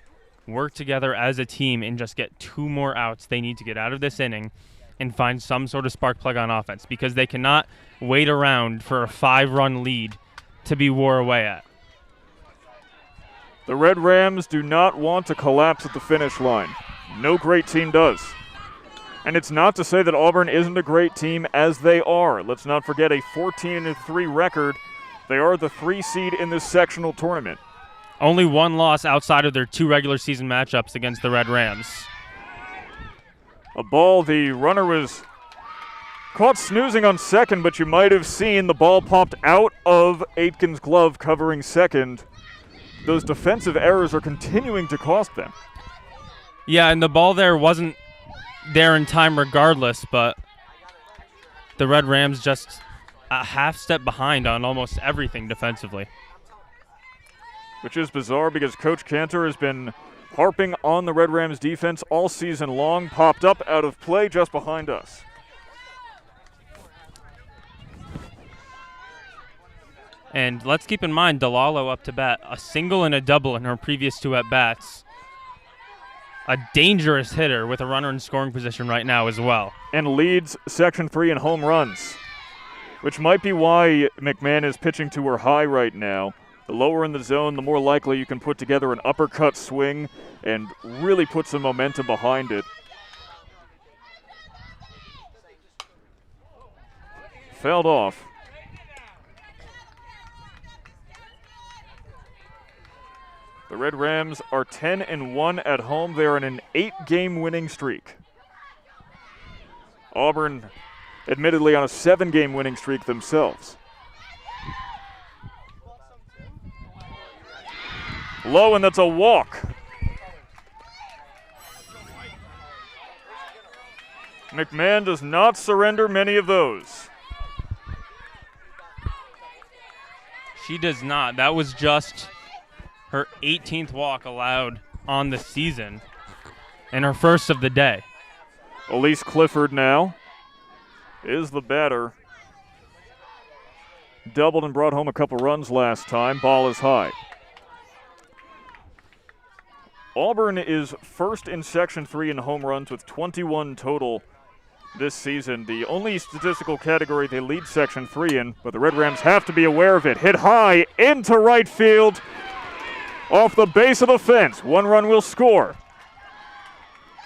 work together as a team and just get 2 more outs. They need to get out of this inning and find some sort of spark plug on offense, because they cannot wait around for a 5-run lead to be wore away at. The Red Rams do not want to collapse at the finish line. No great team does. And it's not to say that Auburn isn't a great team, as they are. Let's not forget a 14-3 record. They are the 3 seed in this sectional tournament. Only 1 loss outside of their 2 regular season matchups against the Red Rams. A ball, the runner was caught snoozing on second, but you might have seen the ball popped out of Aitken's glove covering second. Those defensive errors are continuing to cost them. Yeah, and the ball there wasn't there in time regardless, but the Red Rams just a half step behind on almost everything defensively. Which is bizarre, because Coach Cantor has been harping on the Red Rams defense all season long. Popped up out of play just behind us. And let's keep in mind, Delalo up to bat, a single and a double in her previous 2 at-bats. A dangerous hitter with a runner in scoring position right now as well. And leads Section 3 in home runs, which might be why McMahon is pitching to her high right now. The lower in the zone, the more likely you can put together an uppercut swing and really put some momentum behind it. Fouled off. The Red Rams are 10-1 at home. They are in an 8-game winning streak. Auburn, admittedly, on a 7-game winning streak themselves. Low, and that's a walk. McMahon does not surrender many of those. She does not. That was just her 18th walk allowed on the season and her first of the day. Elise Clifford now is the batter. Doubled and brought home a couple runs last time. Ball is high. Auburn is first in Section 3 in home runs with 21 total this season. The only statistical category they lead Section 3 in, but the Red Rams have to be aware of it. Hit high into right field off the base of the fence. 1 run will score.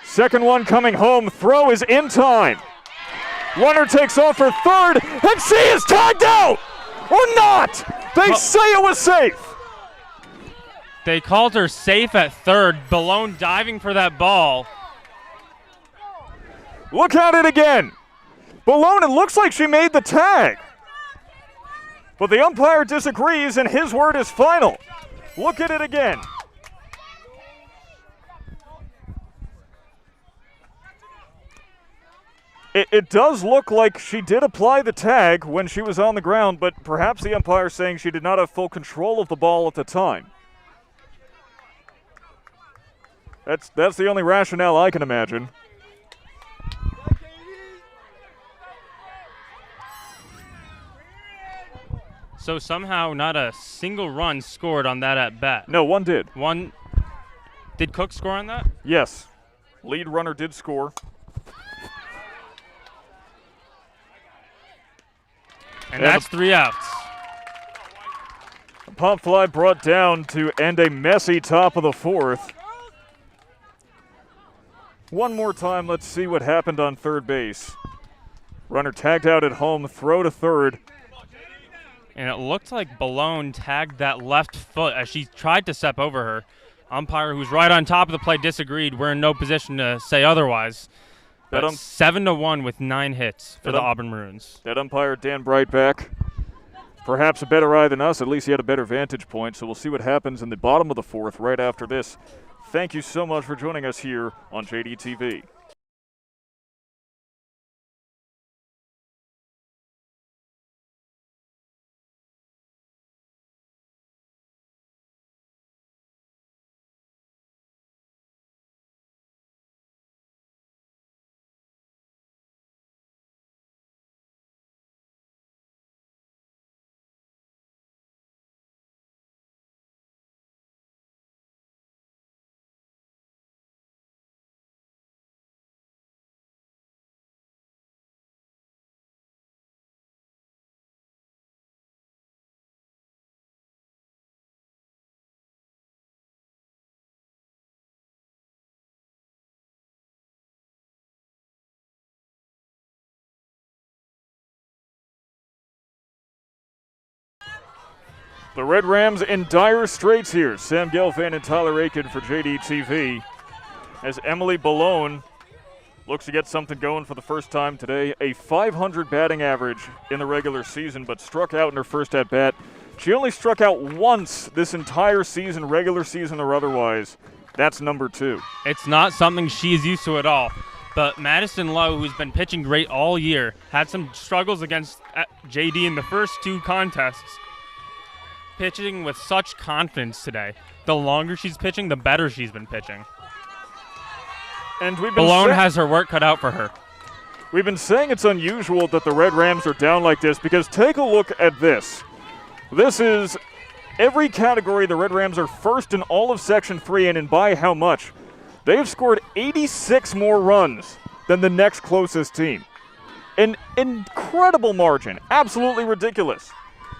Second one coming home. Throw is in time. Runner takes off for third, and she is tagged out! Or not! They say it was safe. They called her safe at third. Balone diving for that ball. Look at it again. Balone, it looks like she made the tag. But the umpire disagrees, and his word is final. Look at it again. It does look like she did apply the tag when she was on the ground, but perhaps the umpire is saying she did not have full control of the ball at the time. That's the only rationale I can imagine. So somehow not a single run scored on that at bat. No, one did. One. Did Cook score on that? Yes. Lead runner did score. And that's 3 outs. A pump fly brought down to end a messy top of the 4th. One more time, let's see what happened on third base. Runner tagged out at home, throw to third. And it looked like Balone tagged that left foot as she tried to step over her. Umpire, who's right on top of the plate, disagreed. We're in no position to say otherwise. But 7-1 with 9 hits for the Auburn Maroons. That umpire, Dan Brightback, perhaps a better eye than us. At least he had a better vantage point. So we'll see what happens in the bottom of the 4th right after this. Thank you so much for joining us here on JDTV. The Red Rams in dire straits here. Sam Gelfand and Tyler Aitken for JDTV. As Emily Balone looks to get something going for the first time today. A .500 batting average in the regular season, but struck out in her first at-bat. She only struck out once this entire season, regular season or otherwise. That's number 2. It's not something she is used to at all. But Madison Lowe, who's been pitching great all year, had some struggles against JD in the first 2 contests. Pitching with such confidence today. The longer she's pitching, the better she's been pitching. And Balone has her work cut out for her. We've been saying it's unusual that the Red Rams are down like this because take a look at this. This is every category. The Red Rams are first in all of Section 3, and by how much? They have scored 86 more runs than the next closest team. An incredible margin, absolutely ridiculous.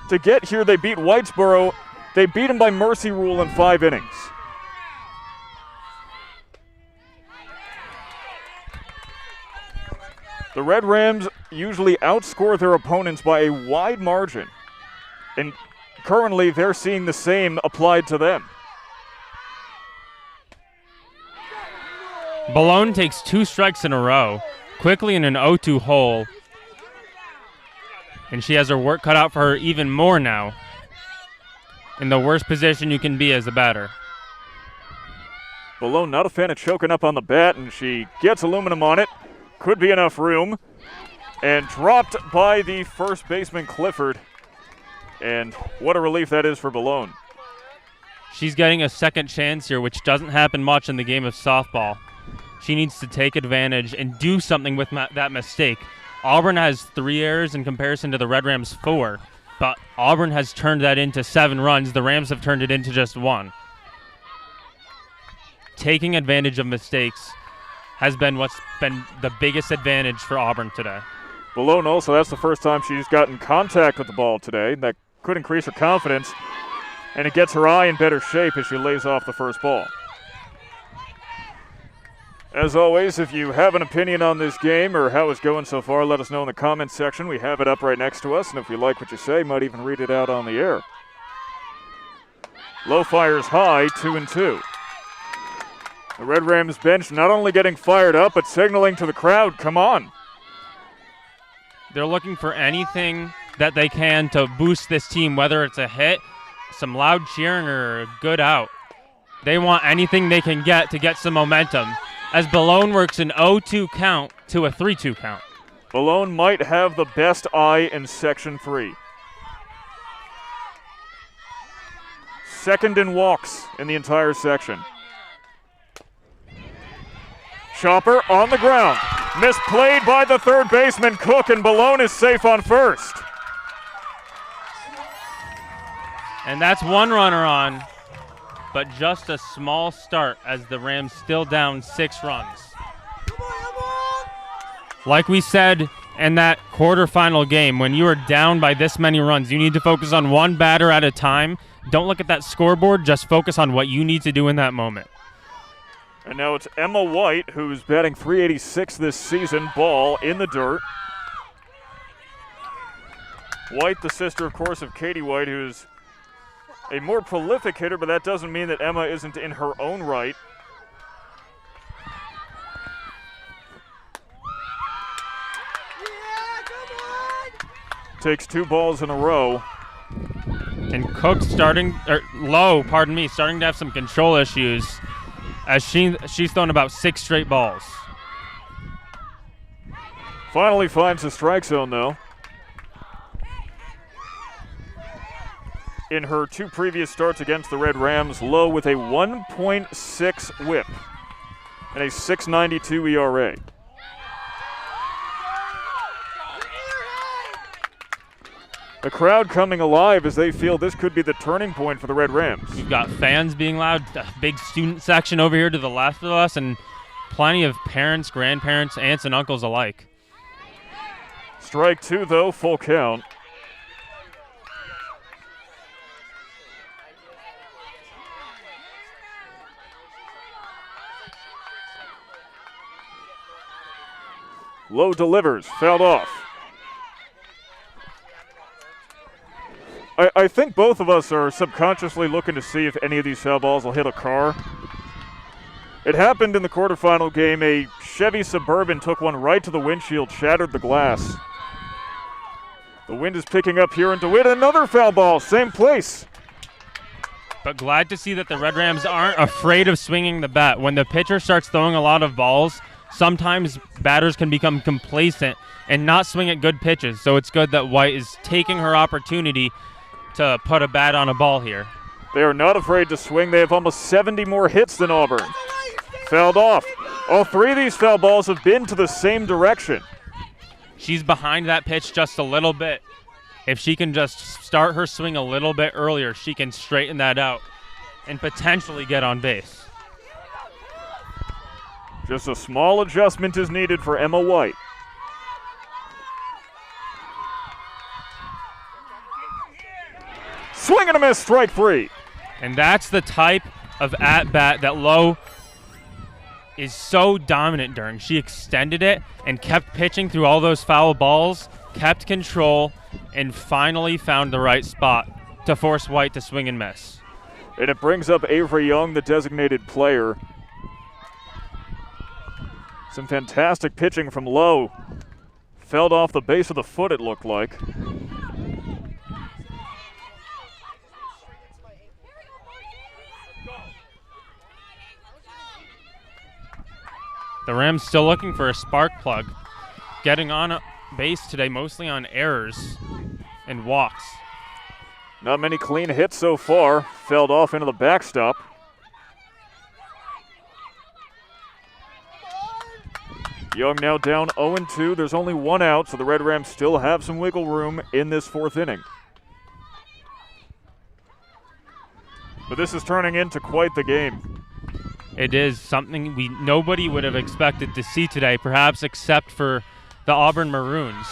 To get here, they beat Whitesboro. They beat them by mercy rule in 5 innings. The Red Rams usually outscore their opponents by a wide margin, and currently they're seeing the same applied to them. Balone takes 2 strikes in a row, quickly in an 0-2 hole, and she has her work cut out for her even more now. In the worst position you can be as a batter. Balone not a fan of choking up on the bat, and she gets aluminum on it. Could be enough room. And dropped by the first baseman, Clifford. And what a relief that is for Balone. She's getting a second chance here, which doesn't happen much in the game of softball. She needs to take advantage and do something with that mistake. Auburn has 3 errors in comparison to the Red Rams 4, but Auburn has turned that into 7 runs. The Rams have turned it into just 1. Taking advantage of mistakes has been what's been the biggest advantage for Auburn today. Balone also, that's the first time she's gotten contact with the ball today. That could increase her confidence, and it gets her eye in better shape as she lays off the first ball. As always, if you have an opinion on this game or how it's going so far, let us know in the comments section. We have it up right next to us, and if you like what you say, might even read it out on the air. Low fires high, 2-2. The Red Rams bench not only getting fired up, but signaling to the crowd, come on. They're looking for anything that they can to boost this team, whether it's a hit, some loud cheering, or a good out. They want anything they can get to get some momentum, as Balone works an 0-2 count to a 3-2 count. Balone might have the best eye in Section 3. Second in walks in the entire section. Chopper on the ground. Misplayed by the third baseman, Cook, and Balone is safe on first. And that's 1 runner on, but just a small start as the Rams still down 6 runs. Like we said in that quarterfinal game, when you are down by this many runs, you need to focus on one batter at a time. Don't look at that scoreboard, just focus on what you need to do in that moment. And now it's Emma White, who's batting .386 this season, ball in the dirt. White, the sister, of course, of Katie White, who's a more prolific hitter, but that doesn't mean that Emma isn't in her own right. Takes 2 balls in a row. And Cook starting to have some control issues as she's thrown about 6 straight balls. Finally finds the strike zone, though. In her 2 previous starts against the Red Rams, Lowe with a 1.6 whip and a 6.92 ERA. The crowd coming alive as they feel this could be the turning point for the Red Rams. You've got fans being loud, a big student section over here to the left of us, and plenty of parents, grandparents, aunts, and uncles alike. Strike 2, though, full count. Lowe delivers, fouled off. I think both of us are subconsciously looking to see if any of these foul balls will hit a car. It happened in the quarterfinal game. A Chevy Suburban took one right to the windshield, shattered the glass. The wind is picking up here in DeWitt. Another foul ball, same place. But glad to see that the Red Rams aren't afraid of swinging the bat. When the pitcher starts throwing a lot of balls, sometimes batters can become complacent and not swing at good pitches. So it's good that White is taking her opportunity to put a bat on a ball here. They are not afraid to swing. They have almost 70 more hits than Auburn. Fouled off. All 3 of these foul balls have been to the same direction. She's behind that pitch just a little bit. If she can just start her swing a little bit earlier, she can straighten that out and potentially get on base. Just a small adjustment is needed for Emma White. Swing and a miss, strike 3. And that's the type of at-bat that Lowe is so dominant during. She extended it and kept pitching through all those foul balls, kept control, and finally found the right spot to force White to swing and miss. And it brings up Avery Young, the designated player. Some fantastic pitching from Lowe. Felled off the base of the foot, it looked like. The Rams still looking for a spark plug. Getting on base today mostly on errors and walks. Not many clean hits so far. Felled off into the backstop. Young now down 0-2. There's only 1 out, so the Red Rams still have some wiggle room in this 4th inning. But this is turning into quite the game. It is something nobody would have expected to see today, perhaps except for the Auburn Maroons.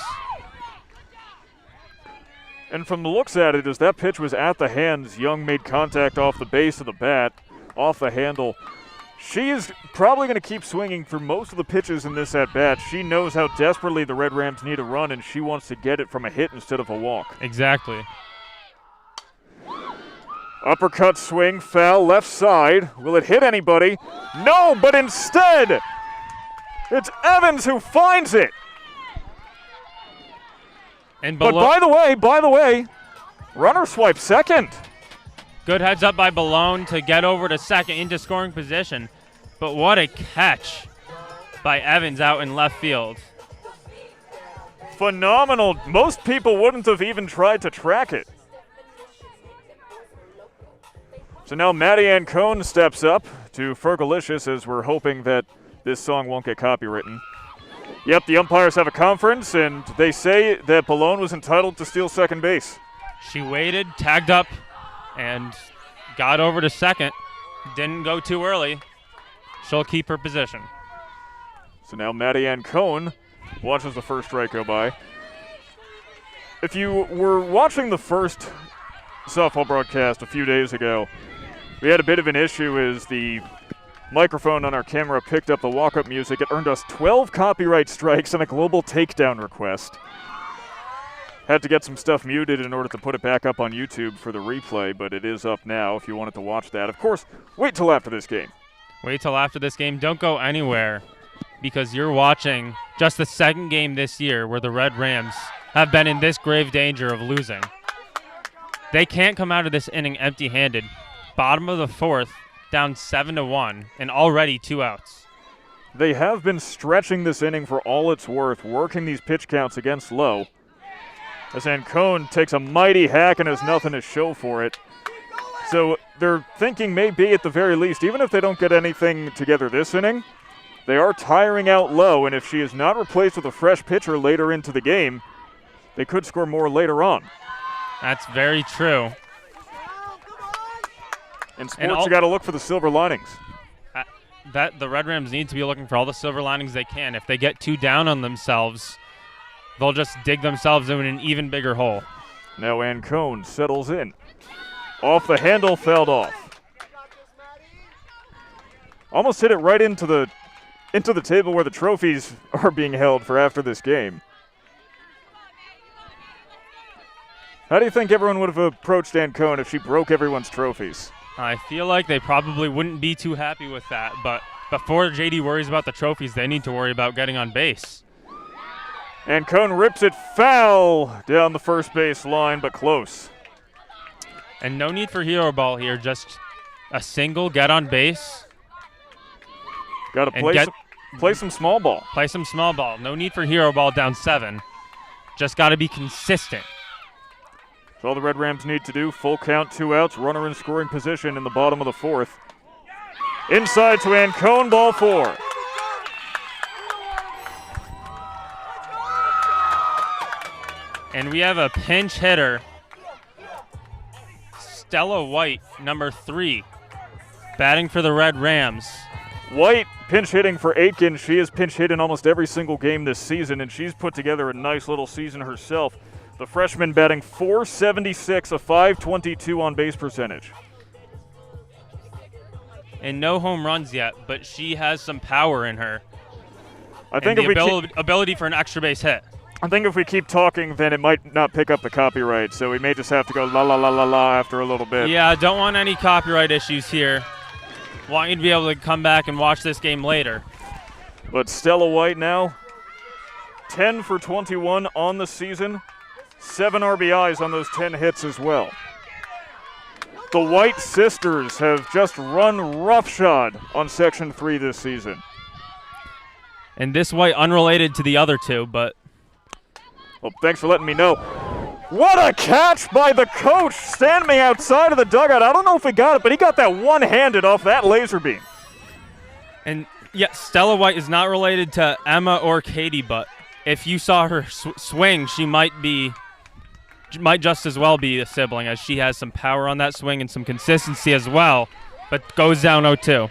And from the looks at it, as that pitch was at the hands, Young made contact off the base of the bat, off the handle. She is probably going to keep swinging through most of the pitches in this at-bat. She knows how desperately the Red Rams need a run, and she wants to get it from a hit instead of a walk. Exactly. Uppercut swing, foul, left side. Will it hit anybody? No, but instead, it's Evans who finds it. And but by the way, runner swipe second. Good heads up by Balone to get over to second into scoring position. But what a catch by Evans out in left field. Phenomenal. Most people wouldn't have even tried to track it. So now Maddie Ann Cohn steps up to Fergalicious, as we're hoping that this song won't get copywritten. Yep, the umpires have a conference, and they say that Balone was entitled to steal second base. She waited, tagged up, and got over to second. Didn't go too early. She'll keep her position. So now Maddie Ann Cohn watches the first strike go by. If you were watching the first softball broadcast a few days ago, we had a bit of an issue as the microphone on our camera picked up the walk-up music. It earned us 12 copyright strikes and a global takedown request. Had to get some stuff muted in order to put it back up on YouTube for the replay, but it is up now if you wanted to watch that. Of course, wait till after this game. Wait till after this game. Don't go anywhere, because you're watching just the second game this year where the Red Rams have been in this grave danger of losing. They can't come out of this inning empty-handed. Bottom of the 4th, down 7-1, and already 2 outs. They have been stretching this inning for all it's worth, working these pitch counts against Lowe. As Ancone takes a mighty hack and has nothing to show for it. So their thinking may be, at the very least, even if they don't get anything together this inning, they are tiring out Lowe, and if she is not replaced with a fresh pitcher later into the game, they could score more later on. That's very true. In sports, you got to look for the silver linings. That the Red Rams need to be looking for all the silver linings they can. If they get too down on themselves, they'll just dig themselves in an even bigger hole. Now Ancone settles in. Off the handle, fouled off. Almost hit it right into the table where the trophies are being held for after this game. How do you think everyone would have approached Ancone if she broke everyone's trophies? I feel like they probably wouldn't be too happy with that, but before JD worries about the trophies, they need to worry about getting on base. Ancone rips it foul down the first base line, but close. And no need for hero ball here, just a single, get on base. Got to play some small ball. Play some small ball. No need for hero ball down 7. Just got to be consistent. That's all the Red Rams need to do. Full count, 2 outs, runner in scoring position in the bottom of the 4th. Inside to Ancone, ball 4. And we have a pinch hitter, Stella White, number 3, batting for the Red Rams. White pinch hitting for Aitken. She has pinch hit in almost every single game this season, and she's put together a nice little season herself. The freshman batting .476, a .522 on base percentage. And no home runs yet, but she has some power in her. I think and the ability for an extra base hit. I think if we keep talking, then it might not pick up the copyright, so we may just have to go la la la la la after a little bit. Yeah, don't want any copyright issues here. Want you to be able to come back and watch this game later. But Stella White now, 10 for 21 on the season, 7 RBIs on those 10 hits as well. The White sisters have just run roughshod on Section 3 this season. And this White unrelated to the other two, but... Well, thanks for letting me know. What a catch by the coach, standing outside of the dugout. I don't know if he got it, but he got that one-handed off that laser beam. And, yeah, Stella White is not related to Emma or Katie, but if you saw her swing, she might just as well be a sibling, as she has some power on that swing and some consistency as well, but goes down 0-2.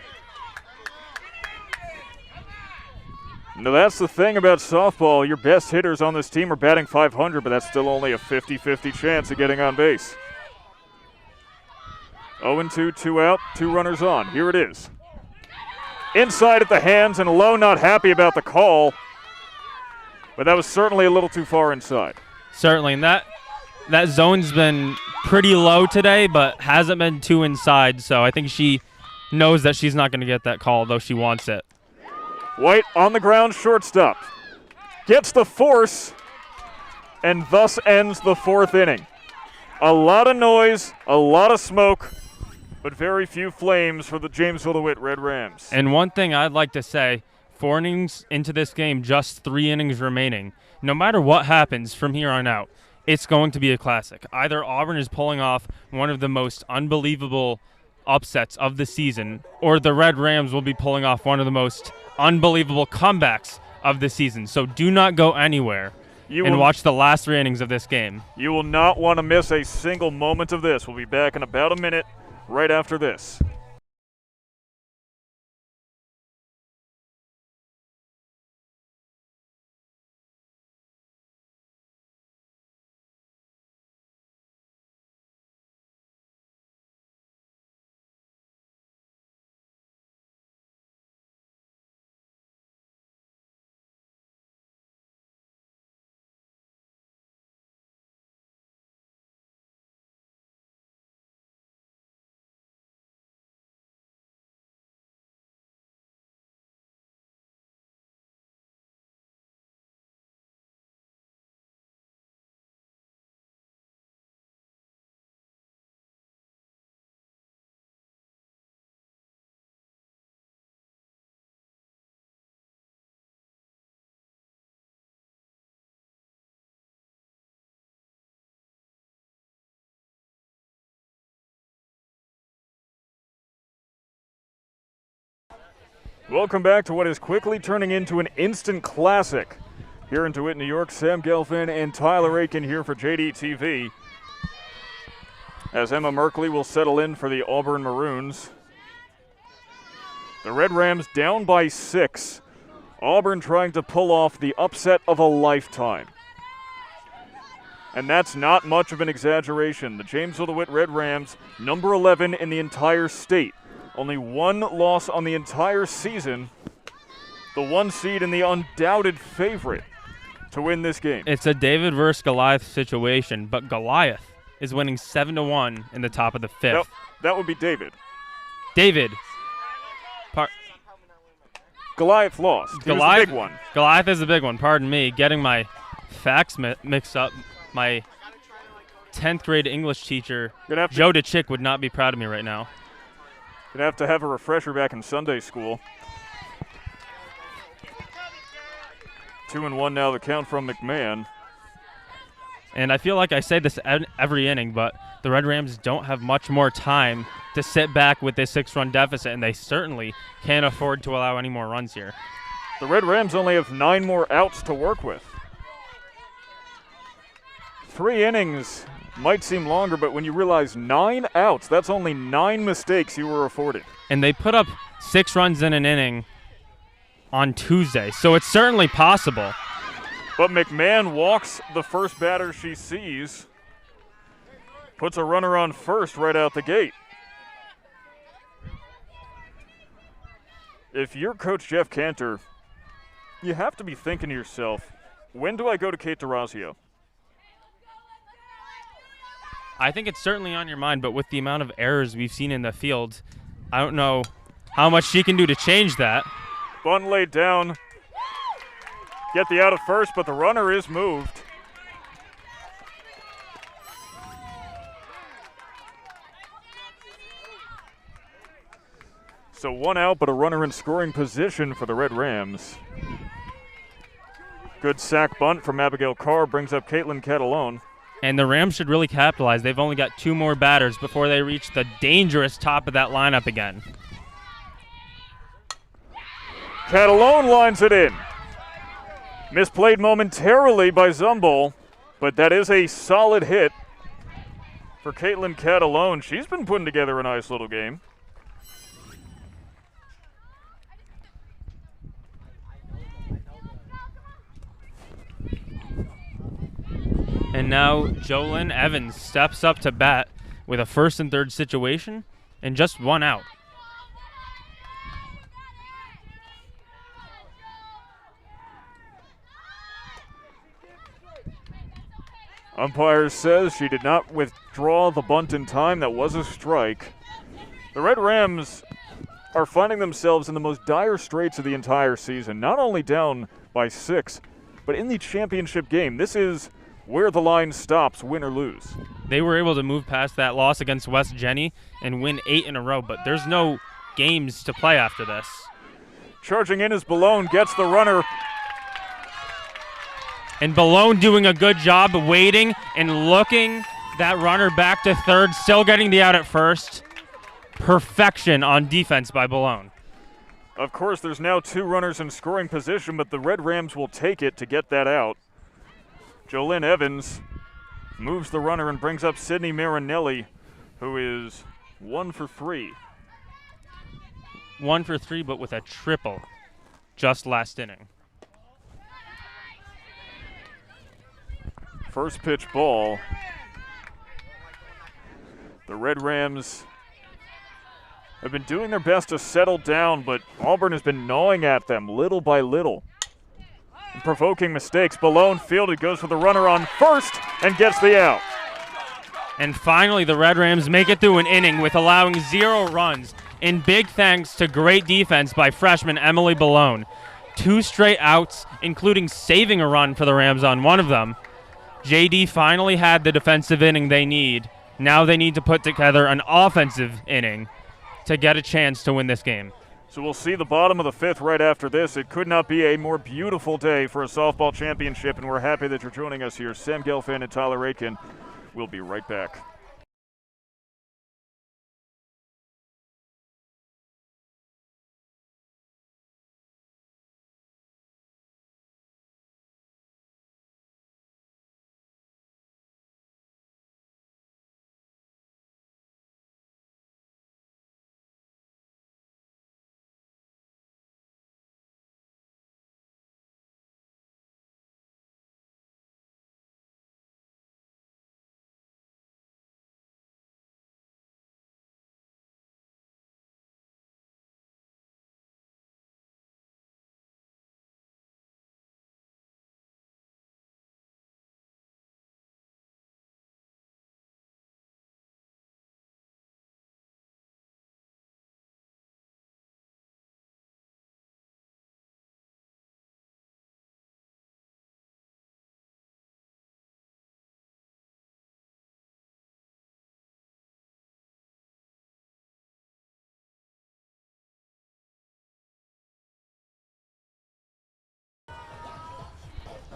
Now, that's the thing about softball. Your best hitters on this team are batting .500, but that's still only a 50-50 chance of getting on base. 0-2, 2 out, 2 runners on. Here it is. Inside at the hands, and Lowe not happy about the call, but that was certainly a little too far inside. Certainly, and that zone's been pretty low today, but hasn't been too inside, so I think she knows that she's not going to get that call, though she wants it. White on the ground, shortstop. Gets the force, and thus ends the 4th inning. A lot of noise, a lot of smoke, but very few flames for the Jamesville-DeWitt Red Rams. And one thing I'd like to say, 4 innings into this game, just 3 innings remaining. No matter what happens from here on out, it's going to be a classic. Either Auburn is pulling off one of the most unbelievable upsets of the season, or the Red Rams will be pulling off one of the most unbelievable comebacks of the season. So do not go anywhere and watch the last 3 innings of this game. You will not want to miss a single moment of this. We'll be back in about a minute right after this. Welcome back to what is quickly turning into an instant classic. Here in DeWitt, New York, Sam Gelfand and Tyler Aitken here for JDTV. As Emma Merkley will settle in for the Auburn Maroons. The Red Rams down by 6. Auburn trying to pull off the upset of a lifetime. And that's not much of an exaggeration. The Jamesville-DeWitt Red Rams, number 11 in the entire state. Only 1 loss on the entire season. The 1 seed and the undoubted favorite to win this game. It's a David versus Goliath situation, but Goliath is winning 7-1 in the top of the 5th. That would be David. David. Goliath lost. He was the big one. Goliath is the big one. Pardon me. Getting my facts mixed up. My 10th grade English teacher, Joe DeChick, would not be proud of me right now. Gonna have a refresher back in Sunday school. 2-1 now, the count from McMahon. And I feel like I say this every inning, but the Red Rams don't have much more time to sit back with this 6-run deficit, and they certainly can't afford to allow any more runs here. The Red Rams only have 9 more outs to work with. 3 innings might seem longer, but when you realize 9 outs, that's only 9 mistakes you were afforded. And they put up 6 runs in an inning on Tuesday, so it's certainly possible. But McMahon walks the first batter she sees, puts a runner on first right out the gate. If you're Coach Jeff Cantor, you have to be thinking to yourself, when do I go to Kate DeRazio? I think it's certainly on your mind, but with the amount of errors we've seen in the field, I don't know how much she can do to change that. Bunt laid down. Get the out at first, but the runner is moved. So 1 out, but a runner in scoring position for the Red Rams. Good sack bunt from Abigail Carr brings up Caitlin Catalone. And the Rams should really capitalize. They've only got 2 more batters before they reach the dangerous top of that lineup again. Catalone lines it in. Misplayed momentarily by Zumbel, but that is a solid hit for Caitlin Catalone. She's been putting together a nice little game. And now Jolynn Evans steps up to bat with a 1st and 3rd situation and just 1 out. Umpire says she did not withdraw the bunt in time. That was a strike. The Red Rams are finding themselves in the most dire straits of the entire season. Not only down by 6, but in the championship game. This is where the line stops, win or lose. They were able to move past that loss against West Jenny and win 8 in a row, but there's no games to play after this. Charging in is Balone, gets the runner. And Balone doing a good job of waiting and looking that runner back to 3rd, still getting the out at 1st. Perfection on defense by Balone. Of course, there's now 2 runners in scoring position, but the Red Rams will take it to get that out. Jolynn Evans moves the runner and brings up Sydney Marinelli, who is 1 for 3. 1 for 3, but with a triple just last inning. First pitch ball. The Red Rams have been doing their best to settle down, but Auburn has been gnawing at them little by little. Provoking mistakes. Balone fielded, goes for the runner on first and gets the out. And finally, the Red Rams make it through an inning with allowing 0 runs. In big thanks to great defense by freshman Emily Balone. 2 straight outs, including saving a run for the Rams on one of them. JD finally had the defensive inning they need. Now they need to put together an offensive inning to get a chance to win this game. So we'll see the bottom of the 5th right after this. It could not be a more beautiful day for a softball championship, and we're happy that you're joining us here. Sam Gelfand and Tyler Aitken. We'll be right back.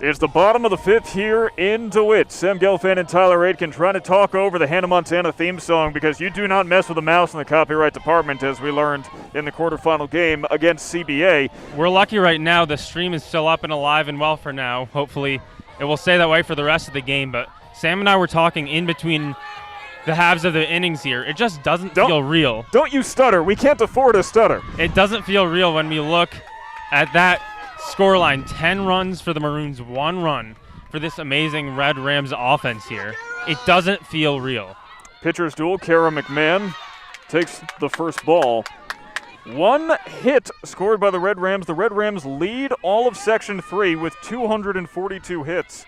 It's the bottom of the 5th here in DeWitt. Sam Gelfand and Tyler Aitken trying to talk over the Hannah Montana theme song because you do not mess with a mouse in the copyright department, as we learned in the quarterfinal game against CBA. We're lucky right now. The stream is still up and alive and well for now. Hopefully it will stay that way for the rest of the game, but Sam and I were talking in between the halves of the innings here. It just doesn't feel real. Don't you stutter. We can't afford a stutter. It doesn't feel real when we look at that scoreline. 10 runs for the Maroons, 1 run for this amazing Red Rams offense here. It doesn't feel real. Pitcher's duel. Kara McMahon takes the first ball. 1 hit scored by the Red Rams. The Red Rams lead all of Section 3 with 242 hits.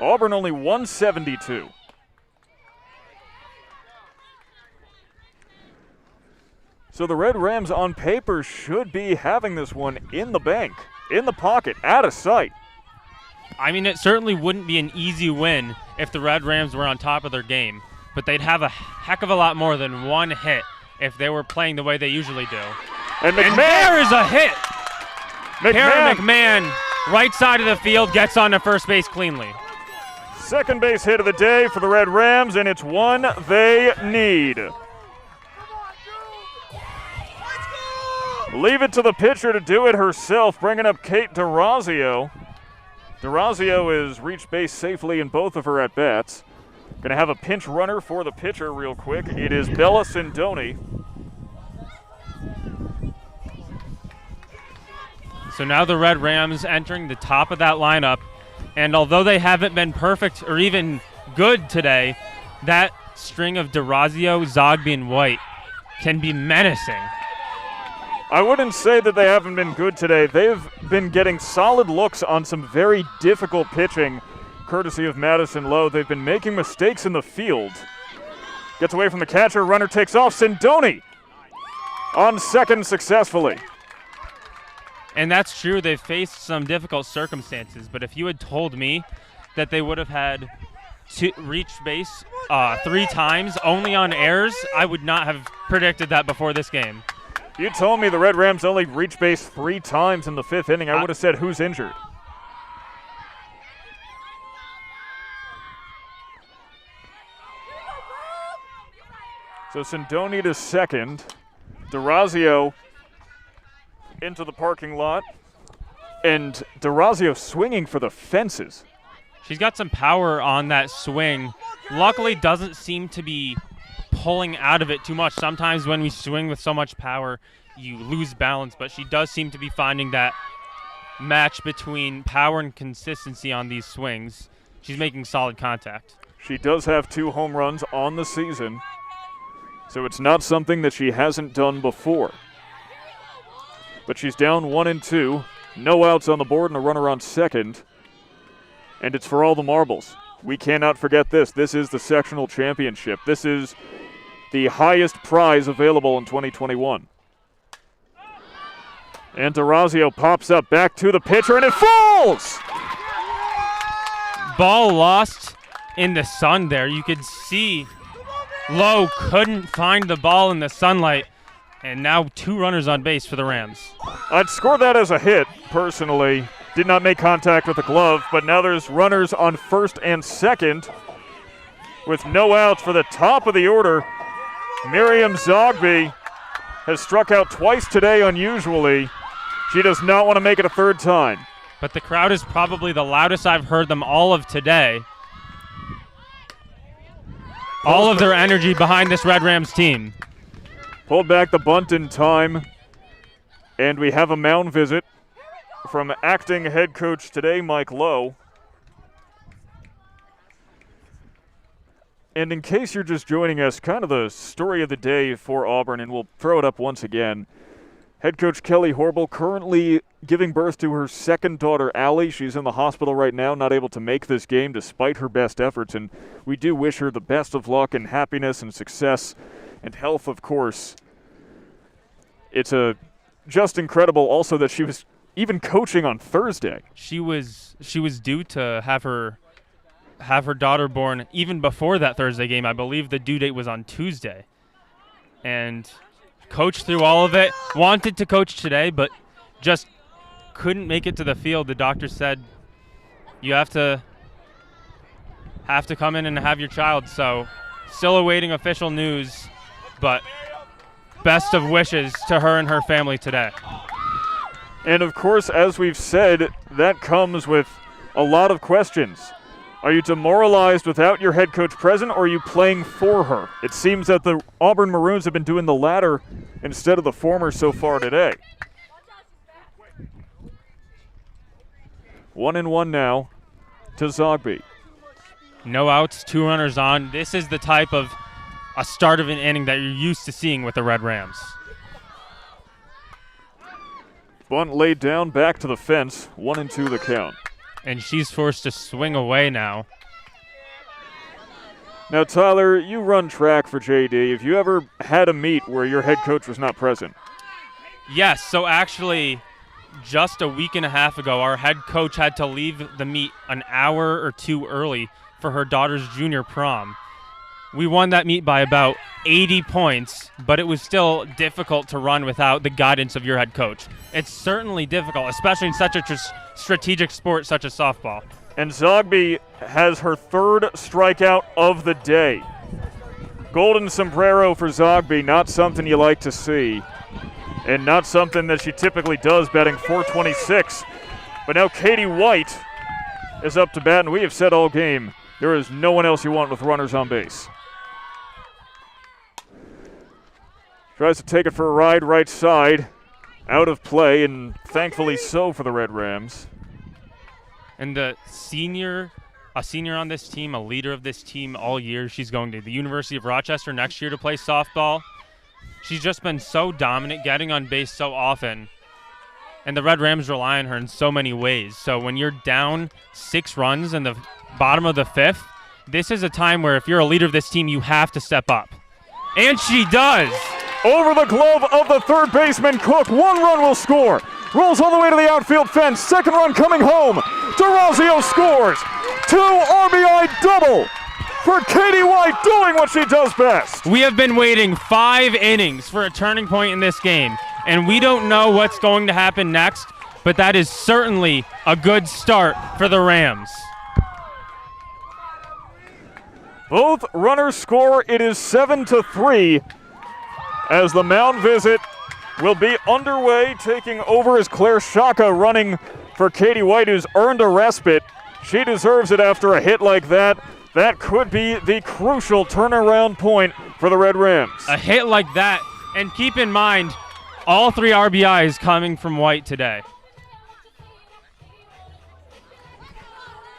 Auburn only 172. So the Red Rams on paper should be having this one in the bank, in the pocket, out of sight. I mean, it certainly wouldn't be an easy win if the Red Rams were on top of their game, but they'd have a heck of a lot more than 1 hit if they were playing the way they usually do. And there is a hit. Kara McMahon, right side of the field, gets on to first base cleanly. Second base hit of the day for the Red Rams, and it's one they need. Leave it to the pitcher to do it herself, bringing up Kate DeRazio. DeRazio has reached base safely in both of her at-bats. Going to have a pinch runner for the pitcher real quick. It is Bella Sindoni. So now the Red Rams entering the top of that lineup. And although they haven't been perfect or even good today, that string of DeRazio, Zogby, and White can be menacing. I wouldn't say that they haven't been good today. They've been getting solid looks on some very difficult pitching, courtesy of Madison Lowe. They've been making mistakes in the field. Gets away from the catcher, runner takes off. Sindoni on second successfully. And that's true. They've faced some difficult circumstances, but if you had told me that they would have had to reach base 3 times only on errors, I would not have predicted that before this game. You told me the Red Rams only reached base 3 times in the 5th inning. I would have said, who's injured? So Sindoni to second. DeRazio into the parking lot. And DeRazio swinging for the fences. She's got some power on that swing. Luckily doesn't seem to be pulling out of it too much. Sometimes when we swing with so much power, you lose balance, but she does seem to be finding that match between power and consistency on these swings. She's making solid contact. She does have 2 home runs on the season, so it's not something that she hasn't done before. But she's down 1-2, no outs on the board and a runner on second, and it's for all the marbles. We cannot forget this. This is the sectional championship. This is the highest prize available in 2021. And DeRazio pops up back to the pitcher, and it falls! Ball lost in the sun there. You could see Lowe couldn't find the ball in the sunlight, and now 2 runners on base for the Rams. I'd score that as a hit, personally. Did not make contact with the glove, but now there's runners on first and second with no outs for the top of the order. Miriam Zogby has struck out twice today unusually. She does not want to make it a 3rd time. But the crowd is probably the loudest I've heard them all of today. All of their energy behind this Red Rams team. Pulled back the bunt in time, and we have a mound visit from acting head coach today, Mike Lowe. And in case you're just joining us, kind of the story of the day for Auburn, and we'll throw it up once again. Head coach Kelly Horble currently giving birth to her 2nd daughter, Allie. She's in the hospital right now, not able to make this game despite her best efforts, and we do wish her the best of luck and happiness and success and health, of course. It's just incredible also that she was even coaching on Thursday. She was due to have her daughter born even before that Thursday game. I believe the due date was on Tuesday. And coached through all of it. Wanted to coach today, but just couldn't make it to the field. The doctor said you have to come in and have your child. So still awaiting official news, but best of wishes to her and her family today. And of course, as we've said, that comes with a lot of questions. Are you demoralized without your head coach present, or are you playing for her? It seems that the Auburn Maroons have been doing the latter instead of the former so far today. 1-1 now to Zogby. No outs, 2 runners on. This is the type of a start of an inning that you're used to seeing with the Red Rams. Bunt laid down, back to the fence, 1-2 the count. And she's forced to swing away now. Now, Tyler, you run track for JD. Have you ever had a meet where your head coach was not present? Yes, so actually, just a week and a half ago, our head coach had to leave the meet an hour or two early for her daughter's junior prom. We won that meet by about 80 points, but it was still difficult to run without the guidance of your head coach. It's certainly difficult, especially in such a strategic sport such as softball. And Zogby has her third strikeout of the day. Golden sombrero for Zogby, not something you like to see, and not something that she typically does, batting .426. But now Katie White is up to bat, and we have said all game, there is no one else you want with runners on base. Tries to take it for a ride right side. Out of play, and thankfully so for the Red Rams. And a senior on this team, a leader of this team all year. She's going to the University of Rochester next year to play softball. She's just been so dominant, getting on base so often. And the Red Rams rely on her in so many ways. So when you're down 6 runs in the bottom of the 5th, this is a time where if you're a leader of this team, you have to step up. And she does! Over the glove of the third baseman, Cook. 1 run will score. Rolls all the way to the outfield fence. 2nd run coming home. DeRosio scores. 2 RBI double for Katie White, doing what she does best. We have been waiting 5 innings for a turning point in this game, and we don't know what's going to happen next, but that is certainly a good start for the Rams. Both runners score. It is 7-3. As the mound visit will be underway. Taking over is Claire Shaka, running for Katie White, who's earned a respite. She deserves it after a hit like that. That could be the crucial turnaround point for the Red Rams. A hit like that, and keep in mind, all 3 RBIs coming from White today.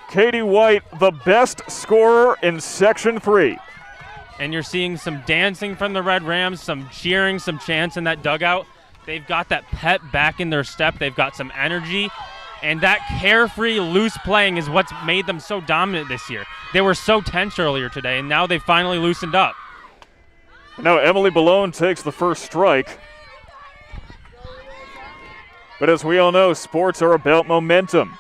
Katie White, the best scorer in Section 3. And you're seeing some dancing from the Red Rams, some cheering, some chants in that dugout. They've got that pep back in their step. They've got some energy. And that carefree, loose playing is what's made them so dominant this year. They were so tense earlier today, and now they've finally loosened up. Now Emily Ballone takes the first strike. But as we all know, sports are about momentum.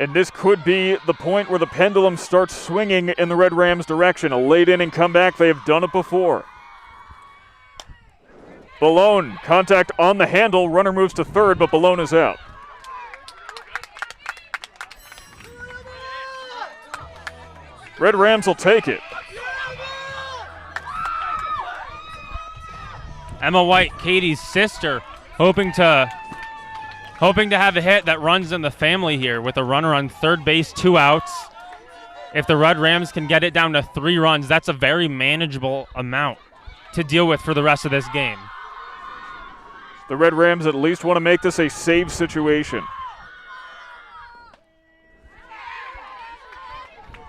And this could be the point where the pendulum starts swinging in the Red Rams' direction. A late inning comeback, they have done it before. Ballone, contact on the handle. Runner moves to third, but Ballone is out. Red Rams will take it. Emma White, Katie's sister, hoping to have a hit that runs in the family here with a runner on third base, 2 outs. If the Red Rams can get it down to 3 runs, that's a very manageable amount to deal with for the rest of this game. The Red Rams at least want to make this a save situation.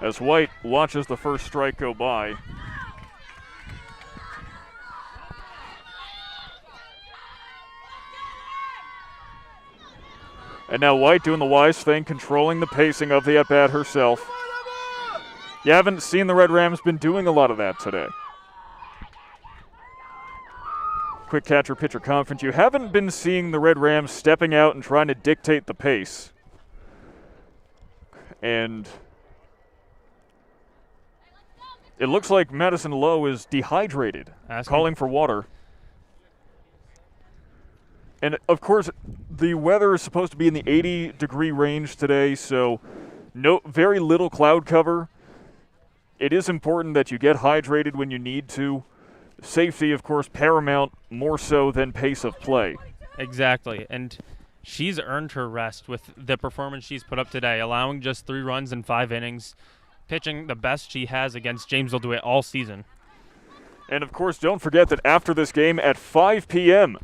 As White watches the first strike go by. And now White doing the wise thing, controlling the pacing of the at-bat herself. You haven't seen the Red Rams been doing a lot of that today. Quick catcher-pitcher conference. You haven't been seeing the Red Rams stepping out and trying to dictate the pace. And it looks like Madison Lowe is dehydrated, calling for water. And, of course, the weather is supposed to be in the 80-degree range today, so very little cloud cover. It is important that you get hydrated when you need to. Safety, of course, paramount, more so than pace of play. Exactly. And she's earned her rest with the performance she's put up today, allowing just 3 runs in 5 innings, pitching the best she has against Jamesville-DeWitt all season. And, of course, don't forget that after this game at 5 p.m.,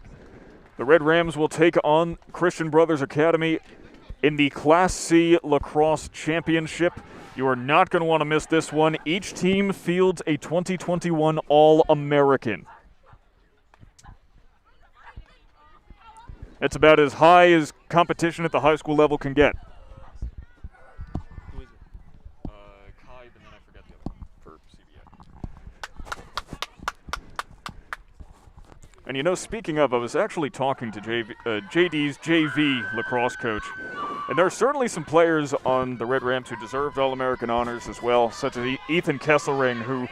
the Red Rams will take on Christian Brothers Academy in the Class C Lacrosse Championship. You are not going to want to miss this one. Each team fields a 2021 All-American. It's about as high as competition at the high school level can get. Who is it? Kai, and then I forget the other one for CBA. And you know, speaking of, I was actually talking to JD's JV lacrosse coach, and there are certainly some players on the Red Rams who deserved All-American honors as well, such as Ethan Kesselring, who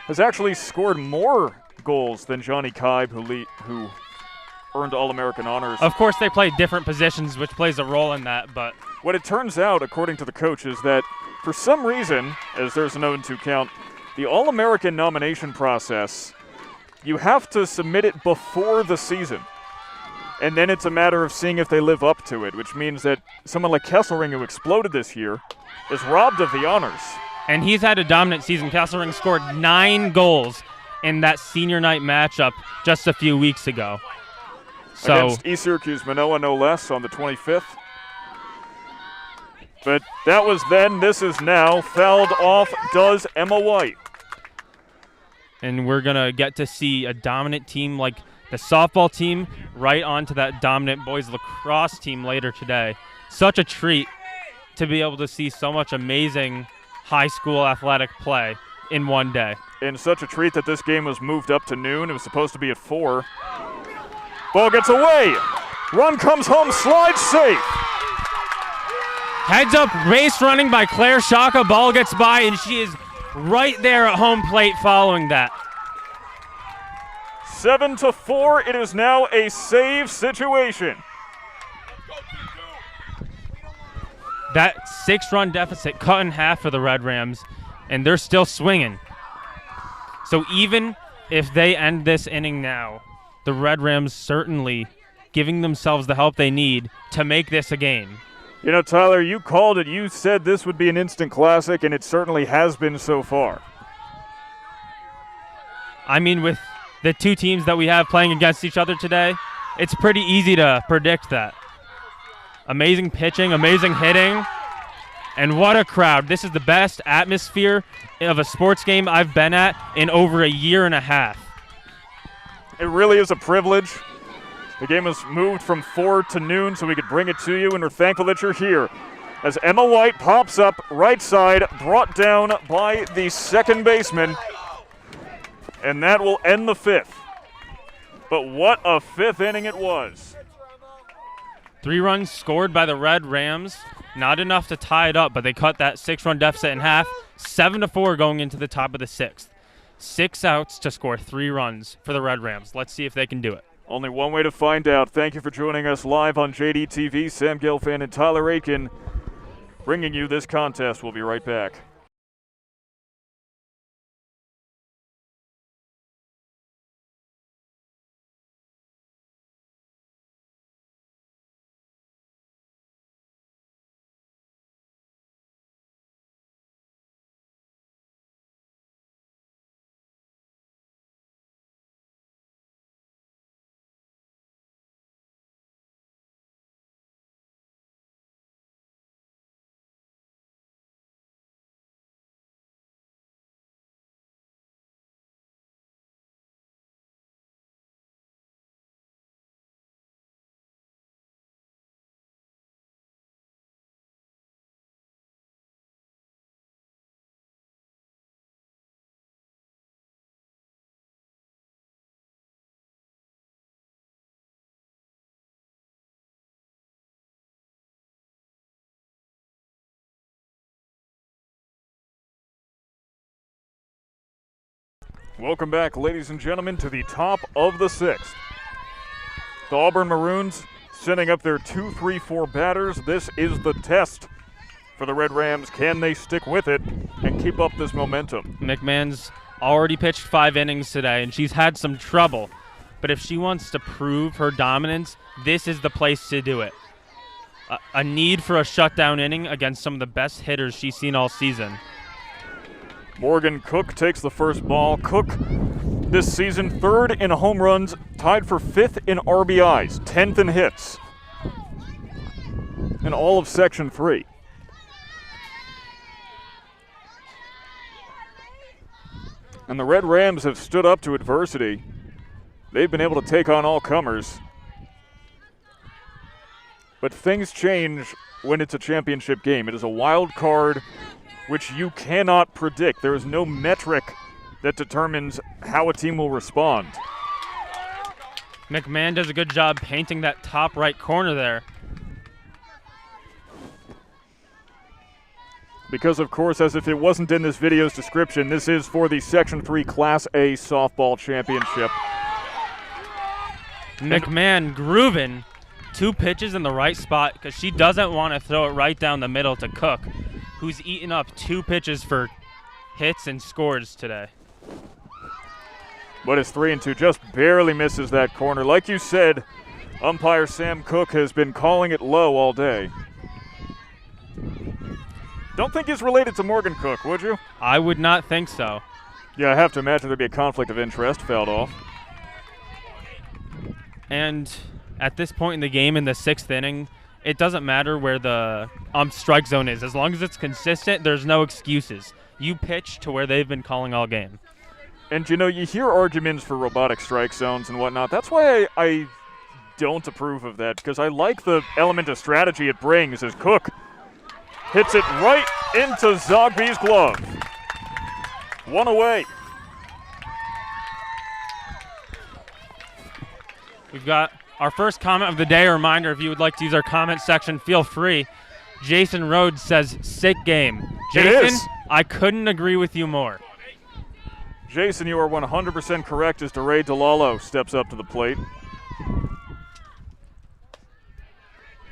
has actually scored more goals than Johnny Kibe, who earned All-American honors. Of course, they play different positions, which plays a role in that, but what it turns out, according to the coach, is that for some reason, as there's an 0-2 count, the All-American nomination process, you have to submit it before the season. And then it's a matter of seeing if they live up to it, which means that someone like Kesselring, who exploded this year, is robbed of the honors. And he's had a dominant season. Kesselring scored 9 goals in that senior night matchup just a few weeks ago. So Against East Syracuse Manoa, no less, on the 25th. But that was then, this is now. Fouled off does Emma White. And we're going to get to see a dominant team like the softball team right onto that dominant boys lacrosse team later today. Such a treat to be able to see so much amazing high school athletic play in one day. And such a treat that this game was moved up to noon. It was supposed to be at 4. Ball gets away. Run comes home, slides safe. Heads up race running by Claire Shaka. Ball gets by, and she is right there at home plate following that. 7-4, it is now a save situation. That 6-run deficit cut in half for the Red Rams, and they're still swinging. So even if they end this inning now, the Red Rams certainly giving themselves the help they need to make this a game. You know, Tyler, you called it. You said this would be an instant classic, and it certainly has been so far. I mean, with the 2 teams that we have playing against each other today, it's pretty easy to predict that. Amazing pitching, amazing hitting, and what a crowd. This is the best atmosphere of a sports game I've been at in over a year and a half. It really is a privilege. The game was moved from 4 to noon so we could bring it to you, and we're thankful that you're here. As Emma White pops up right side, brought down by the second baseman, and that will end the 5th. But what a 5th inning it was. 3 runs scored by the Red Rams. Not enough to tie it up, but they cut that 6-run deficit in half. 7-4 going into the top of the 6th. 6 outs to score 3 runs for the Red Rams. Let's see if they can do it. Only one way to find out. Thank you for joining us live on JD TV. Sam Gelfand and Tyler Aitken bringing you this contest. We'll be right back. Welcome back, ladies and gentlemen, to the top of the 6th. The Auburn Maroons sending up their 2-3-4 batters. This is the test for the Red Rams. Can they stick with it and keep up this momentum? McMahon's already pitched 5 innings today, and she's had some trouble. But if she wants to prove her dominance, this is the place to do it. a need for a shutdown inning against some of the best hitters she's seen all season. Morgan Cook takes the first ball. Cook this season 3rd in home runs, tied for 5th in RBIs, 10th in hits, in all of Section 3. And the Red Rams have stood up to adversity. They've been able to take on all comers. But things change when it's a championship game. It is a wild card which you cannot predict. There is no metric that determines how a team will respond. McMahon does a good job painting that top right corner there. Because, of course, as if it wasn't in this video's description, this is for the Section 3 Class A Softball Championship. McMahon grooving 2 pitches in the right spot because she doesn't want to throw it right down the middle to Cook, who's eaten up 2 pitches for hits and scores today. But it's 3-2, just barely misses that corner. Like you said, umpire Sam Cook has been calling it low all day. Don't think he's related to Morgan Cook, would you? I would not think so. Yeah, I have to imagine there'd be a conflict of interest, fouled off. And at this point in the game, in the 6th inning, it doesn't matter where the strike zone is. As long as it's consistent, there's no excuses. You pitch to where they've been calling all game. And, you know, you hear arguments for robotic strike zones and whatnot. That's why I don't approve of that, because I like the element of strategy it brings as Cook hits it right into Zogby's glove. 1 away. We've got our first comment of the day. A reminder, if you would like to use our comment section, feel free. Jason Rhodes says, sick game. Jason, it is. I couldn't agree with you more. Jason, you are 100% correct as DeRay DeLallo steps up to the plate.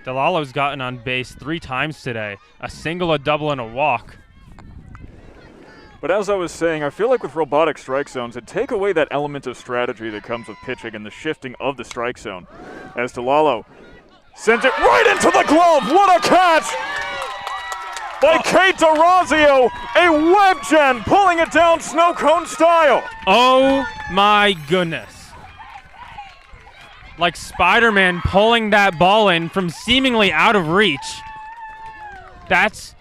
DeLallo's gotten on base 3 times today. A single, a double, and a walk. But as I was saying, I feel like with robotic strike zones, it take away that element of strategy that comes with pitching and the shifting of the strike zone. As DeLallo sends it right into the glove. What a catch by Kate DeRazio. A web gem pulling it down snow cone style. Oh my goodness. Like Spider-Man pulling that ball in from seemingly out of reach. That's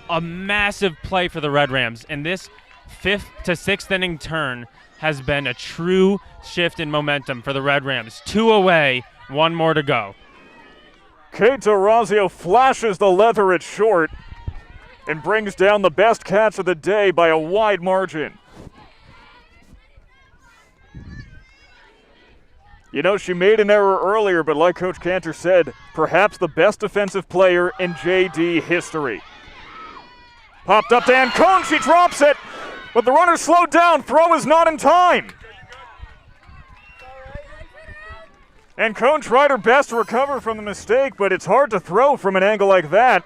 a massive play for the Red Rams. And this 5th to 6th inning turn has been a true shift in momentum for the Red Rams. 2 away, 1 more to go. Kate DeRazio flashes the leather at short and brings down the best catch of the day by a wide margin. You know, she made an error earlier, but like Coach Cantor said, perhaps the best defensive player in JD history. Popped up to Ancone, she drops it, but the runner slowed down, throw is not in time. Ancone tried her best to recover from the mistake, but it's hard to throw from an angle like that.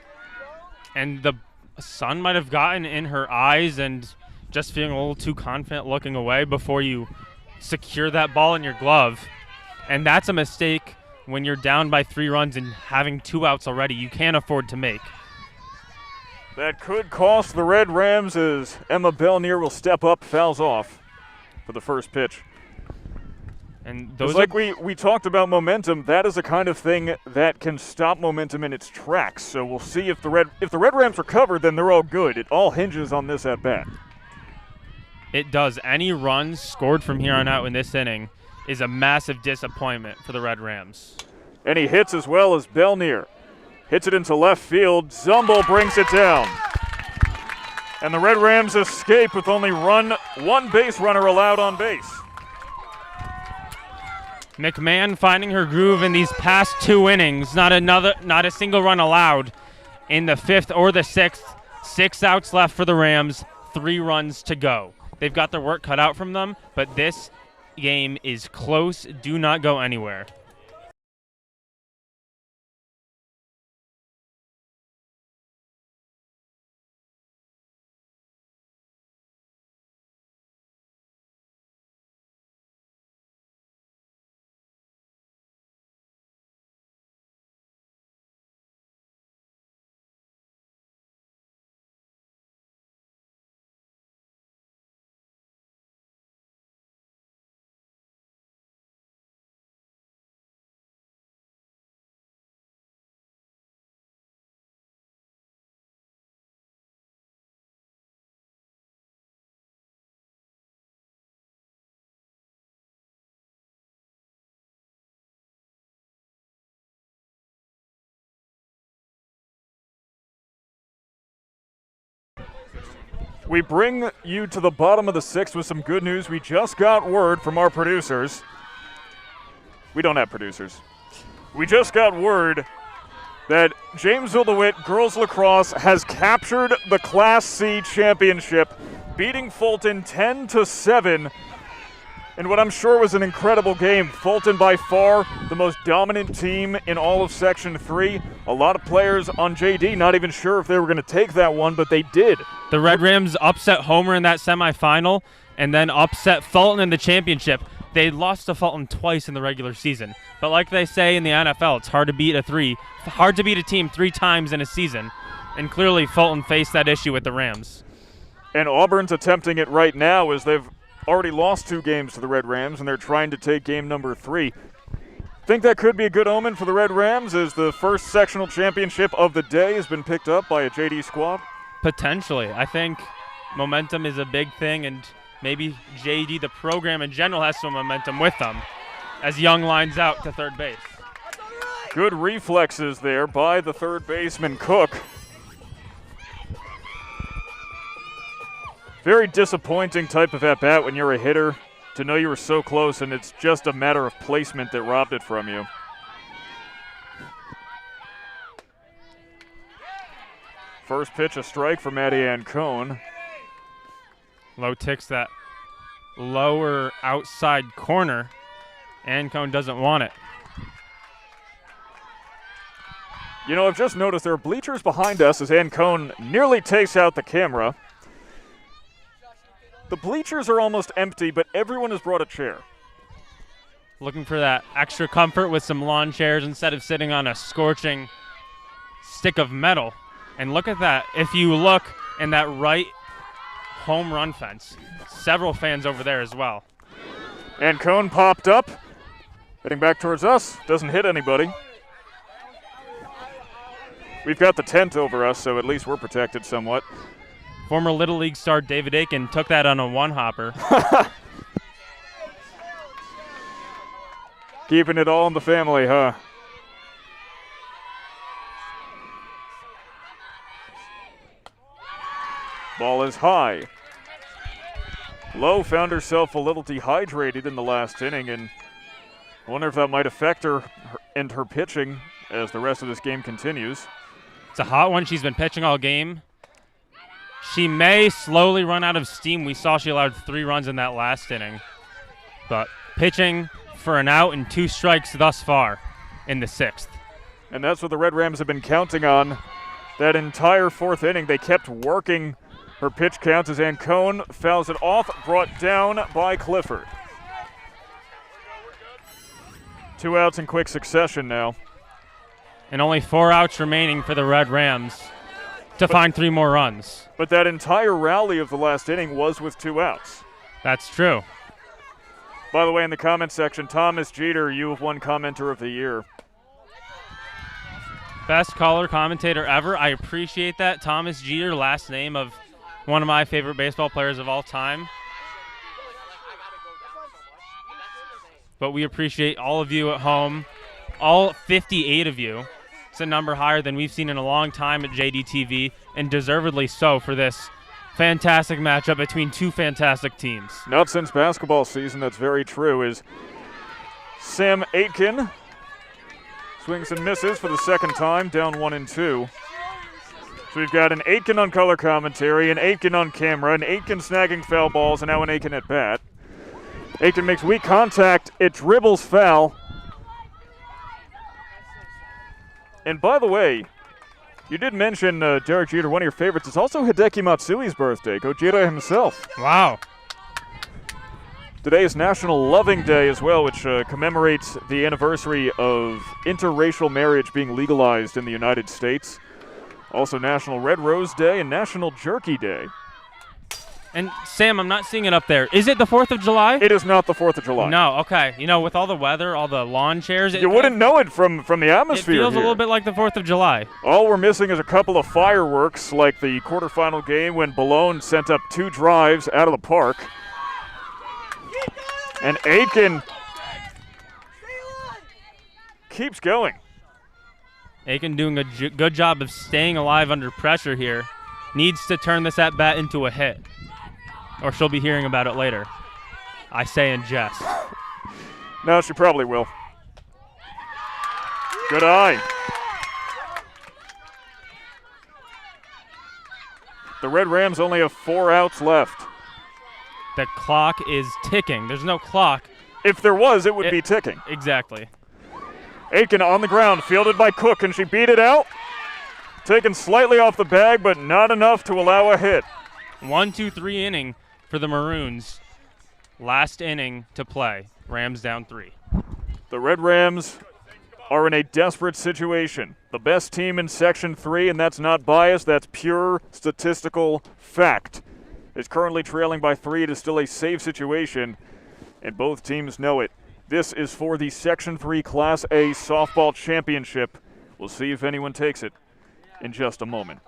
And the sun might have gotten in her eyes and just feeling a little too confident looking away before you secure that ball in your glove. And that's a mistake when you're down by 3 runs and having 2 outs already. You can't afford to make. That could cost the Red Rams as Emma Belnier will step up, fouls off for the first pitch. And those like we talked about momentum, that is a kind of thing that can stop momentum in its tracks. So we'll see if the Red Rams recover, then they're all good. It all hinges on this at bat. It does. Any runs scored from here on out in this inning is a massive disappointment for the Red Rams. And he hits as well as Belnier. Hits it into left field. Zumble brings it down. And the Red Rams escape with only one base runner allowed on base. McMahon finding her groove in these past 2 innings. Not a single run allowed in the 5th or the 6th. 6 outs left for the Rams. 3 runs to go. They've got their work cut out from them, but this game is close. Do not go anywhere. We bring you to the bottom of the sixth with some good news. We just got word from our producers. We don't have producers. We just got word that Jamesville-DeWitt girls lacrosse has captured the Class C championship, beating Fulton 10-7 in what I'm sure was an incredible game. Fulton by far the most dominant team in all of Section 3. A lot of players on JD not even sure if they were going to take that one, but they did. The Red Rams upset Homer in that semifinal and then upset Fulton in the championship. They lost to Fulton twice in the regular season. But like they say in the NFL, it's hard to beat a team 3 times in a season. And clearly Fulton faced that issue with the Rams. And Auburn's attempting it right now as they've already lost 2 games to the Red Rams, and they're trying to take game number 3. Think that could be a good omen for the Red Rams as the first sectional championship of the day has been picked up by a JD squad? Potentially. I think momentum is a big thing, and maybe JD, the program in general, has some momentum with them as Young lines out to third base. Good reflexes there by the third baseman, Cook. Very disappointing type of at-bat when you're a hitter, to know you were so close and it's just a matter of placement that robbed it from you. First pitch, a strike for Maddie Ann Cohn. Low ticks that lower outside corner. Ancone doesn't want it. You know, I've just noticed there are bleachers behind us as Ancone nearly takes out the camera. The bleachers are almost empty, but everyone has brought a chair. Looking for that extra comfort with some lawn chairs instead of sitting on a scorching stick of metal. And look at that. If you look in that right home run fence, several fans over there as well. And Cone popped up, heading back towards us. Doesn't hit anybody. We've got the tent over us, so at least we're protected somewhat. Former Little League star David Aitken took that on a one-hopper. Keeping it all in the family, huh? Ball is high. Lowe found herself a little dehydrated in the last inning, and I wonder if that might affect her and her pitching as the rest of this game continues. It's a hot one. She's been pitching all game. She may slowly run out of steam. We saw she allowed 3 runs in that last inning. But pitching for an out and 2 strikes thus far in the 6th. And that's what the Red Rams have been counting on. That entire 4th inning, they kept working her pitch counts as Ancone fouls it off, brought down by Clifford. 2 outs in quick succession now. And only 4 outs remaining for the Red Rams to find 3 more runs. But that entire rally of the last inning was with 2 outs. That's true. By the way, in the comment section, Thomas Jeter, you have won Commenter of the Year. Best caller commentator ever. I appreciate that. Thomas Jeter, last name of one of my favorite baseball players of all time. But we appreciate all of you at home, all 58 of you. It's a number higher than we've seen in a long time at JDTV, and deservedly so for this fantastic matchup between 2 fantastic teams. Not since basketball season, that's very true, is Sam Aitken. Swings and misses for the 2nd time, down 1-2. So we've got an Aitken on color commentary, an Aitken on camera, an Aitken snagging foul balls, and now an Aitken at bat. Aitken makes weak contact, it dribbles foul. And by the way, you did mention Derek Jeter, one of your favorites. It's also Hideki Matsui's birthday, Gojira himself. Wow. Today is National Loving Day as well, which commemorates the anniversary of interracial marriage being legalized in the United States. Also National Red Rose Day and National Jerky Day. And Sam, I'm not seeing it up there. Is it the 4th of July? It is not the 4th of July. No, okay. You know, with all the weather, all the lawn chairs. You wouldn't know it from the atmosphere. It feels here. a little bit like the 4th of July. All we're missing is a couple of fireworks, like the quarterfinal game when Boulogne sent up 2 drives out of the park. And Aitken keeps going. Aitken doing a good job of staying alive under pressure here. needs to turn this at-bat into a hit, or she'll be hearing about it later. I say in jest. No, she probably will. Good eye. The Red Rams only have 4 outs left. The clock is ticking. There's no clock. If there was, it would be ticking. Exactly. Aitken on the ground, fielded by Cook. Can she beat it out? Taken slightly off the bag, but not enough to allow a hit. 1-2-3 inning for the Maroons. Last inning to play. Rams down 3. The Red Rams are in a desperate situation. The best team in Section 3, and that's not biased, that's pure statistical fact, is currently trailing by 3. It is still a safe situation, and both teams know it. This is for the Section 3 Class A softball championship. We'll see if anyone takes it in just a moment.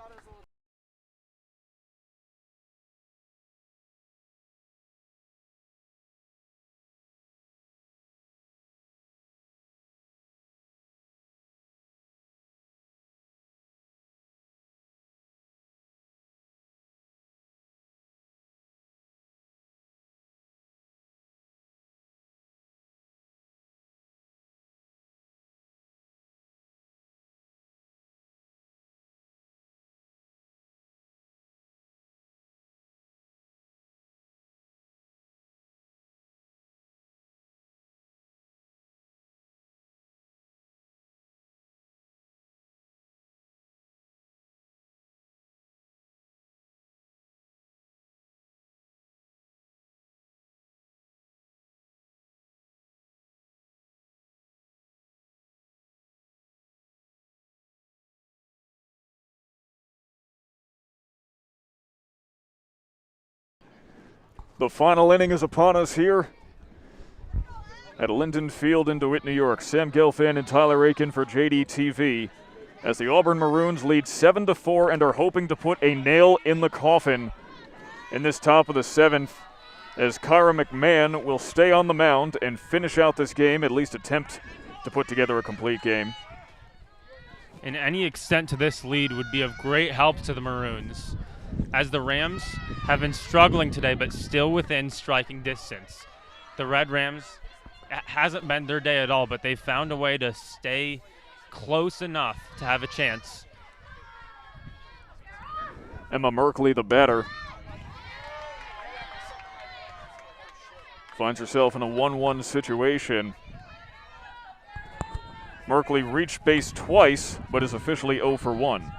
The final inning is upon us here at Linden Field in DeWitt, New York. Sam Gelfand and Tyler Aitken for JDTV as the Auburn Maroons lead 7-4 and are hoping to put a nail in the coffin in this top of the 7th, as Kyra McMahon will stay on the mound and finish out this game, at least attempt to put together a complete game. And any extent to this lead would be of great help to the Maroons, as the Rams have been struggling today but still within striking distance. The Red Rams, it hasn't been their day at all, but they found a way to stay close enough to have a chance. Emma Merkley, the batter, finds herself in a 1-1 situation. Merkley reached base twice, but is officially 0 for 1.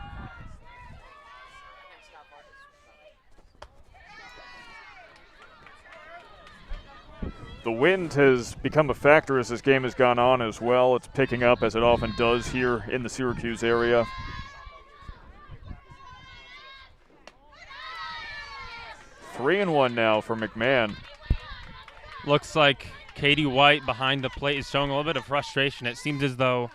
The wind has become a factor as this game has gone on as well. It's picking up, as it often does here in the Syracuse area. 3-1 now for McMahon. Looks like Katie White behind the plate is showing a little bit of frustration. It seems as though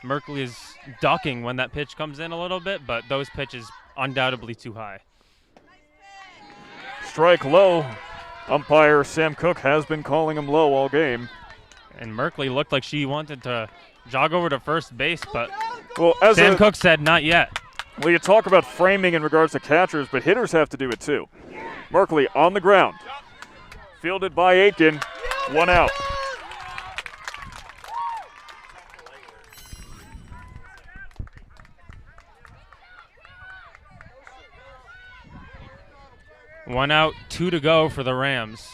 Merkley is ducking when that pitch comes in a little bit, but those pitches undoubtedly too high. Strike low. Umpire Sam Cook has been calling him low all game. And Merkley looked like she wanted to jog over to first base, but as Sam Cook said not yet. Well, you talk about framing in regards to catchers, but hitters have to do it too. Merkley on the ground. Fielded by Aitken. 1 out. One out, 2 to go for the Rams.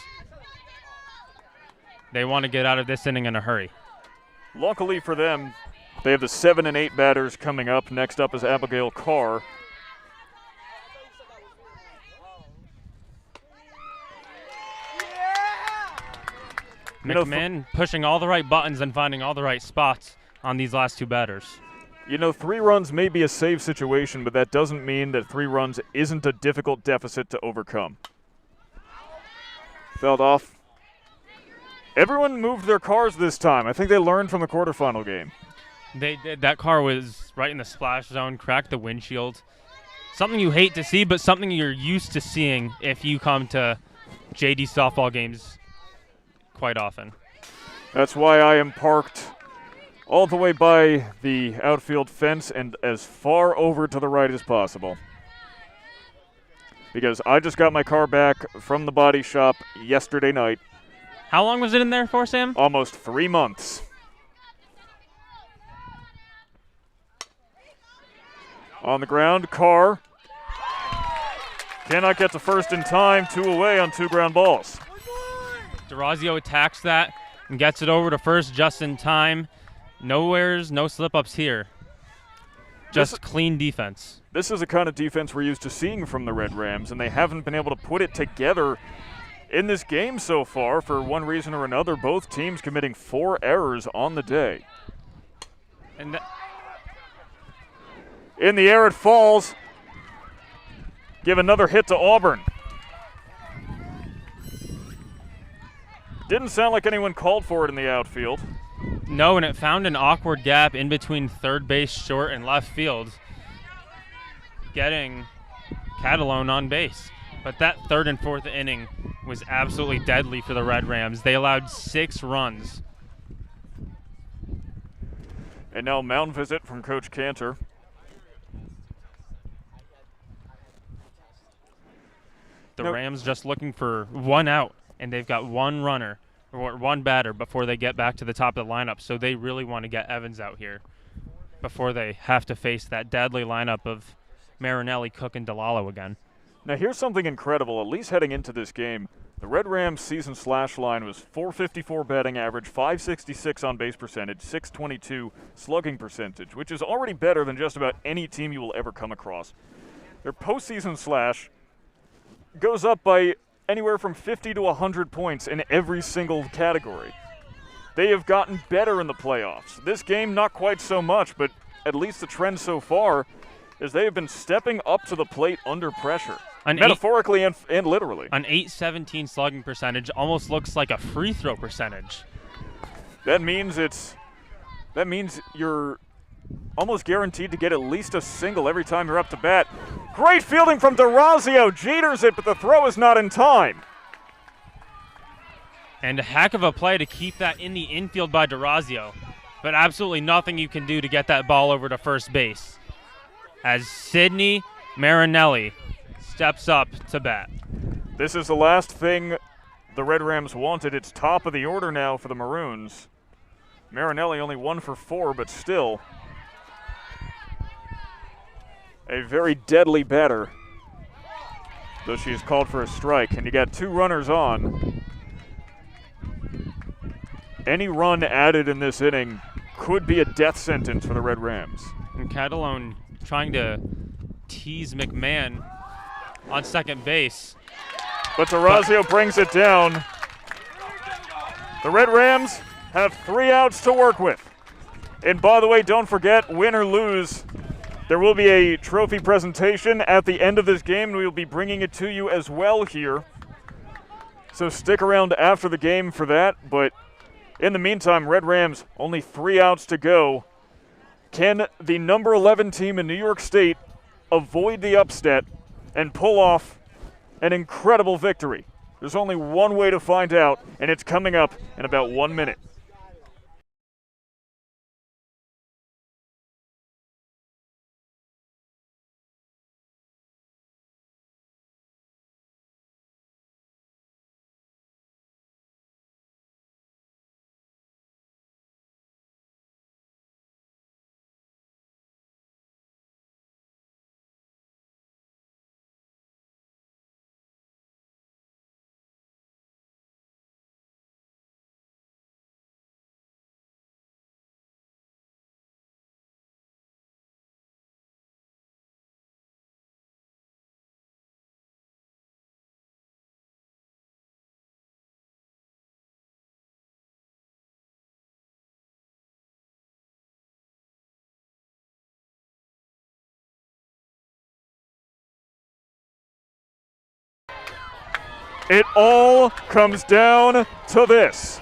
They want to get out of this inning in a hurry. Luckily for them, they have the 7 and 8 batters coming up. Next up is Abigail Carr. McMahon pushing all the right buttons and finding all the right spots on these last 2 batters. 3 runs may be a safe situation, but that doesn't mean that 3 runs isn't a difficult deficit to overcome. Felt off. Everyone moved their cars this time. I think they learned from the quarterfinal game. They did. That car was right in the splash zone, cracked the windshield. Something you hate to see, but something you're used to seeing if you come to JD softball games quite often. That's why I am parked all the way by the outfield fence and as far over to the right as possible. because I just got my car back from the body shop yesterday night. How long was it in there for, Sam? Almost 3 months. On the ground, Carr cannot get to first in time. 2 away on 2 ground balls. DeRazio attacks that and gets it over to first just in time. Nowheres, no slip-ups here. Just clean defense. This is the kind of defense we're used to seeing from the Red Rams, and they haven't been able to put it together in this game so far for one reason or another. Both teams committing 4 errors on the day. And in the air it falls. Give another hit to Auburn. Didn't sound like anyone called for it in the outfield. No, and it found an awkward gap in between third base, short, and left field, getting Catalone on base. But that third and fourth inning was absolutely deadly for the Red Rams. They allowed 6 runs. And now mound visit from Coach Cantor. The Rams just looking for 1 out, and they've got 1 runner or 1 batter before they get back to the top of the lineup. So they really want to get Evans out here before they have to face that deadly lineup of Marinelli, Cook, and DeLallo again. Now here's something incredible, at least heading into this game. The Red Rams season slash line was .454 batting average, .566 on base percentage, .622 slugging percentage, which is already better than just about any team you will ever come across. Their postseason slash goes up by anywhere from 50 to 100 points in every single category. They have gotten better in the playoffs. This game, not quite so much, but at least the trend so far is they have been stepping up to the plate under pressure, metaphorically and literally. An .817 slugging percentage almost looks like a free throw percentage. That means you're almost guaranteed to get at least a single every time you're up to bat. Great fielding from DeRazio. Jeters it, but the throw is not in time. And a heck of a play to keep that in the infield by DeRazio. But absolutely nothing you can do to get that ball over to first base, as Sidney Marinelli steps up to bat. This is the last thing the Red Rams wanted. It's top of the order now for the Maroons. Marinelli only 1 for 4, but still a very deadly batter, though she is called for a strike. And you got 2 runners on. Any run added in this inning could be a death sentence for the Red Rams. And Catalone trying to tease McMahon on second base. But DeRazio brings it down. The Red Rams have 3 outs to work with. And by the way, don't forget, win or lose, there will be a trophy presentation at the end of this game, and we will be bringing it to you as well here. So stick around after the game for that. But in the meantime, Red Rams, only 3 outs to go. Can the number 11 team in New York State avoid the upset and pull off an incredible victory? There's only one way to find out, and it's coming up in about 1 minute. It all comes down to this.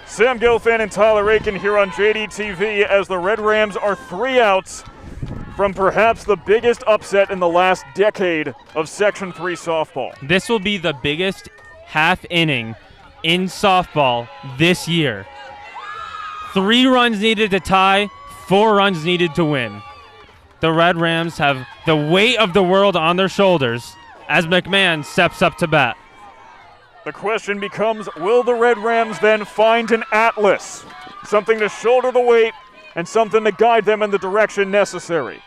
Sam Gelfand and Tyler Aitken here on JDTV as the Red Rams are 3 outs from perhaps the biggest upset in the last decade of Section 3 softball. This will be the biggest half inning in softball this year. 3 runs needed to tie, 4 runs needed to win. The Red Rams have the weight of the world on their shoulders, as McMahon steps up to bat. The question becomes, will the Red Rams then find an atlas? Something to shoulder the weight and something to guide them in the direction necessary.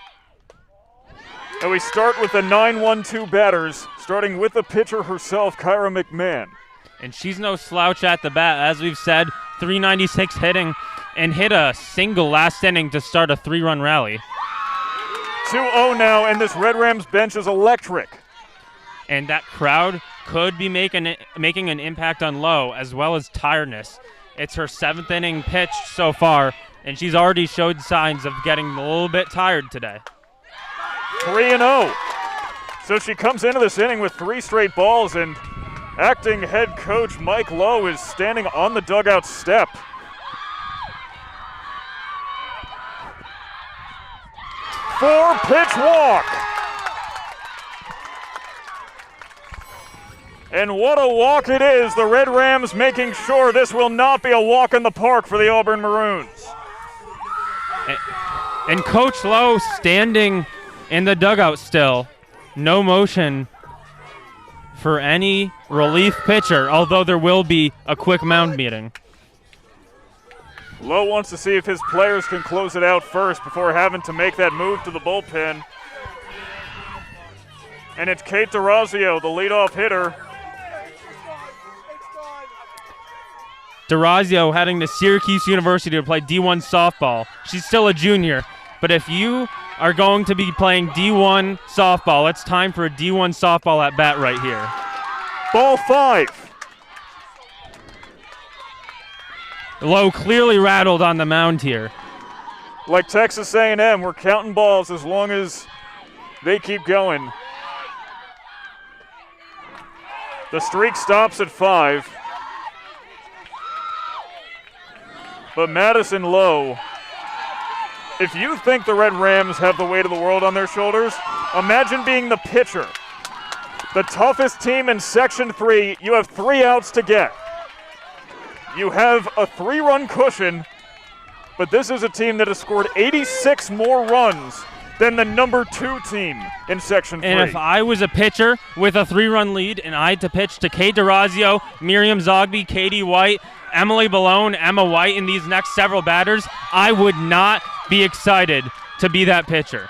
And we start with the 9-1-2 batters, starting with the pitcher herself, Kyra McMahon. And she's no slouch at the bat. As we've said, 396 hitting and hit a single last inning to start a 3-run rally. 2-0 now, and this Red Rams bench is electric. And that crowd could be making an impact on Lowe as well as tiredness. It's her 7th inning pitch so far, and she's already showed signs of getting a little bit tired today. 3-0. So she comes into this inning with 3 straight balls, and acting head coach Mike Lowe is standing on the dugout step. Four-pitch walk. And what a walk it is. The Red Rams making sure this will not be a walk in the park for the Auburn Maroons. And Coach Lowe standing in the dugout still. No motion for any relief pitcher, although there will be a quick mound meeting. Lowe wants to see if his players can close it out first before having to make that move to the bullpen. And it's Kate DeRazio, the leadoff hitter. DeRazio heading to Syracuse University to play D1 softball. She's still a junior, but if you are going to be playing D1 softball, it's time for a D1 softball at bat right here. Ball 5. Lowe clearly rattled on the mound here. Like Texas A&M, we're counting balls as long as they keep going. The streak stops at 5. But Madison Lowe, if you think the Red Rams have the weight of the world on their shoulders, imagine being the pitcher. The toughest team in Section 3, you have 3 outs to get. You have a 3-run cushion, but this is a team that has scored 86 more runs than the number 2 team in Section 3. And if I was a pitcher with a 3-run lead and I had to pitch to Kate DeRazio, Miriam Zogby, Katie White, Emily Ballone, Emma White in these next several batters, I would not be excited to be that pitcher.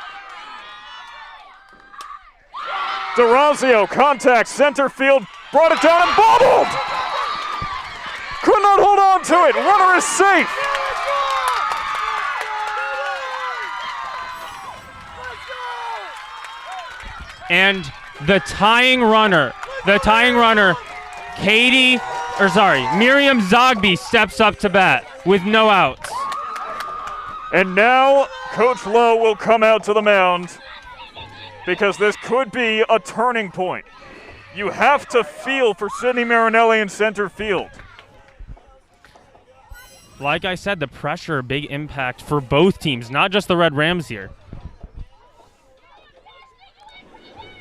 DeRazio, contact, center field, brought it down and bobbled! Could not hold on to it. Runner is safe. And the tying runner, Miriam Zogby steps up to bat with no outs. And now Coach Lowe will come out to the mound because this could be a turning point. You have to feel for Sydney Marinelli in center field. Like I said, the pressure, big impact for both teams, not just the Red Rams here.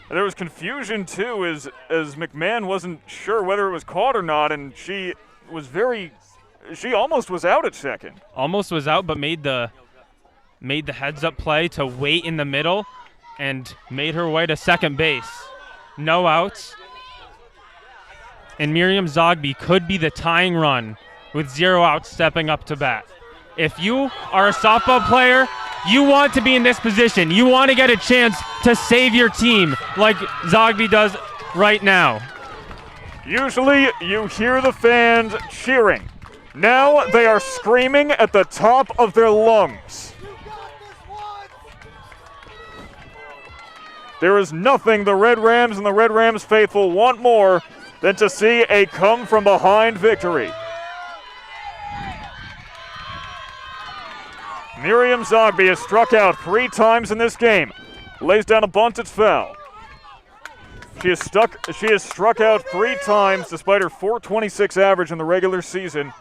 There was confusion, too, as McMahon wasn't sure whether it was caught or not, and she almost was out at second. Almost was out, but made the heads-up play to wait in the middle and made her way to second base. No outs. And Miriam Zogby could be the tying run with 0 outs stepping up to bat. If you are a softball player, you want to be in this position. You want to get a chance to save your team like Zogby does right now. Usually you hear the fans cheering. Now they are screaming at the top of their lungs. There is nothing the Red Rams and the Red Rams faithful want more than to see a come-from-behind victory. Miriam Zogby has struck out 3 times in this game. Lays down a bunt, it's foul. She has struck out 3 times despite her .426 average in the regular season.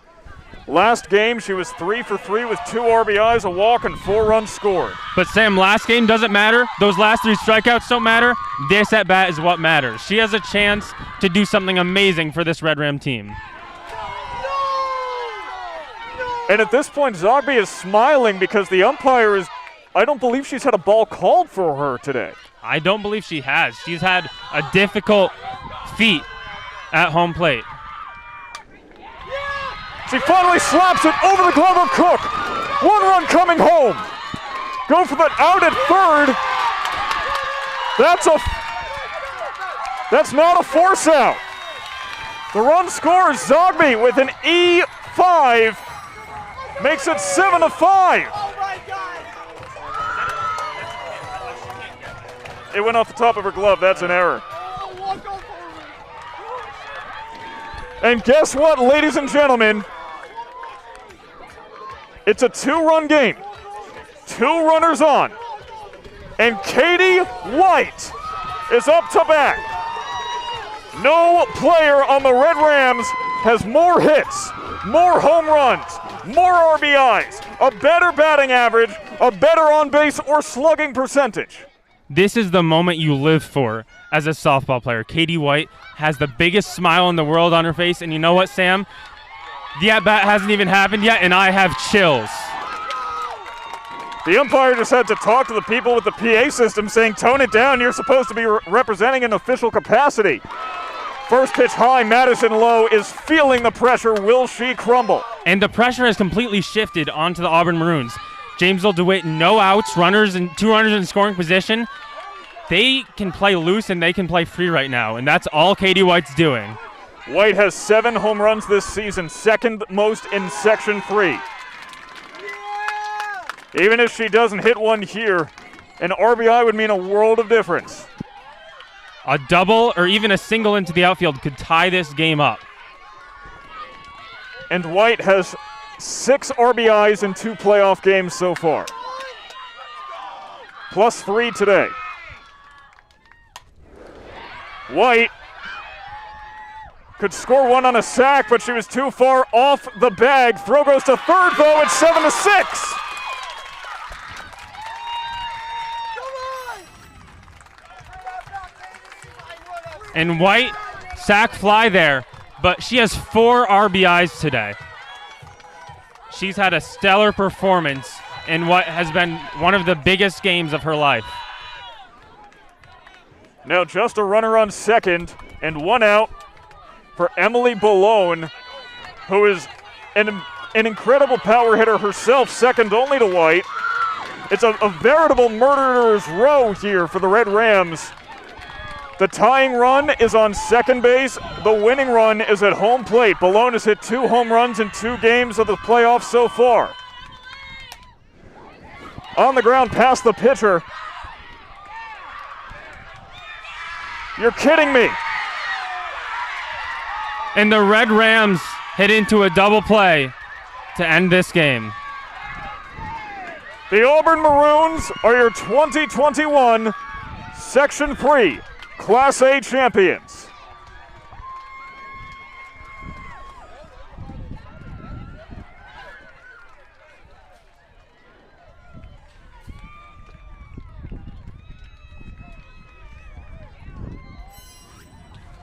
Last game, she was 3 for 3 with 2 RBIs, a walk, and 4 runs scored. But Sam, last game doesn't matter. Those last 3 strikeouts don't matter. This at bat is what matters. She has a chance to do something amazing for this Red Ram team. And at this point, Zogby is smiling because the umpire I don't believe she's had a ball called for her today. I don't believe she has. She's had a difficult feat at home plate. She finally slaps it over the glove of Cook. 1 run coming home. Go for the out at third. That's not a force out. The run scores. Zogby with an E5 makes it 7-5. It went off the top of her glove. That's an error. And guess what, ladies and gentlemen? It's a 2-run game. 2 runners on. And Katie White is up to bat. No player on the Red Rams has more hits, more home runs, more RBIs, a better batting average, a better on-base or slugging percentage. This is the moment you live for as a softball player. Katie White has the biggest smile in the world on her face, and you know what, Sam? The at-bat hasn't even happened yet, and I have chills. The umpire just had to talk to the people with the PA system saying, tone it down, you're supposed to be representing an official capacity. First pitch high, Madison Lowe is feeling the pressure. Will she crumble? And the pressure has completely shifted onto the Auburn Maroons. Jamesville-DeWitt, no outs, 2 runners in scoring position. They can play loose and they can play free right now, and that's all Katie White's doing. White has 7 home runs this season, second most in Section 3. Even if she doesn't hit one here, an RBI would mean a world of difference. A double or even a single into the outfield could tie this game up. And White has 6 RBIs in 2 playoff games so far. Plus 3 today. White could score 1 on a sack, but she was too far off the bag. Throw goes to third, though. It's 7-6. And White, sack fly there, but she has 4 RBIs today. She's had a stellar performance in what has been one of the biggest games of her life. Now just a runner on second and 1 out for Emily Ballone, who is an incredible power hitter herself, second only to White. It's a veritable murderer's row here for the Red Rams. The tying run is on second base. The winning run is at home plate. Ballone has hit 2 home runs in 2 games of the playoffs so far. On the ground past the pitcher. You're kidding me. And the Red Rams hit into a double play to end this game. The Auburn Maroons are your 2021 Section 3 Class A champions.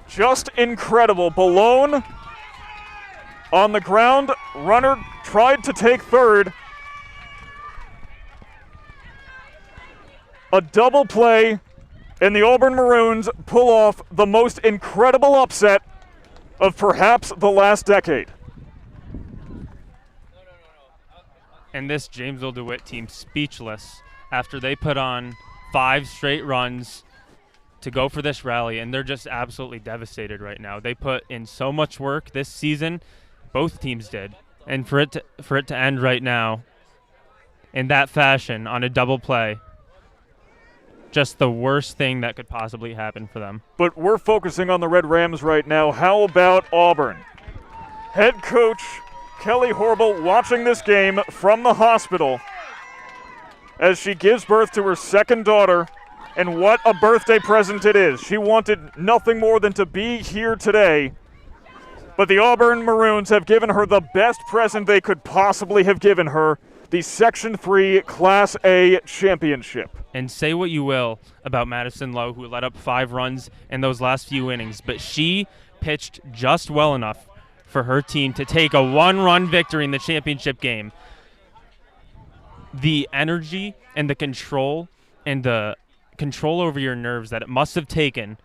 Just incredible. Ballone on the ground. Runner tried to take third. A double play, and the Auburn Maroons pull off the most incredible upset of perhaps the last decade. And this Jamesville-DeWitt team speechless after they put on 5 straight runs to go for this rally, and they're just absolutely devastated right now. They put in so much work this season, both teams did, and for it to end right now in that fashion on a double play, just the worst thing that could possibly happen for them. But we're focusing on the Red Rams right now. How about Auburn? Head coach Kelly Horrible watching this game from the hospital as she gives birth to her second daughter, and what a birthday present it is. She wanted nothing more than to be here today, but the Auburn Maroons have given her the best present they could possibly have given her, the Section 3 Class A championship. And say what you will about Madison Lowe, who let up 5 runs in those last few innings, but she pitched just well enough for her team to take a 1-run victory in the championship game. The energy and the control and the control over your nerves that it must have taken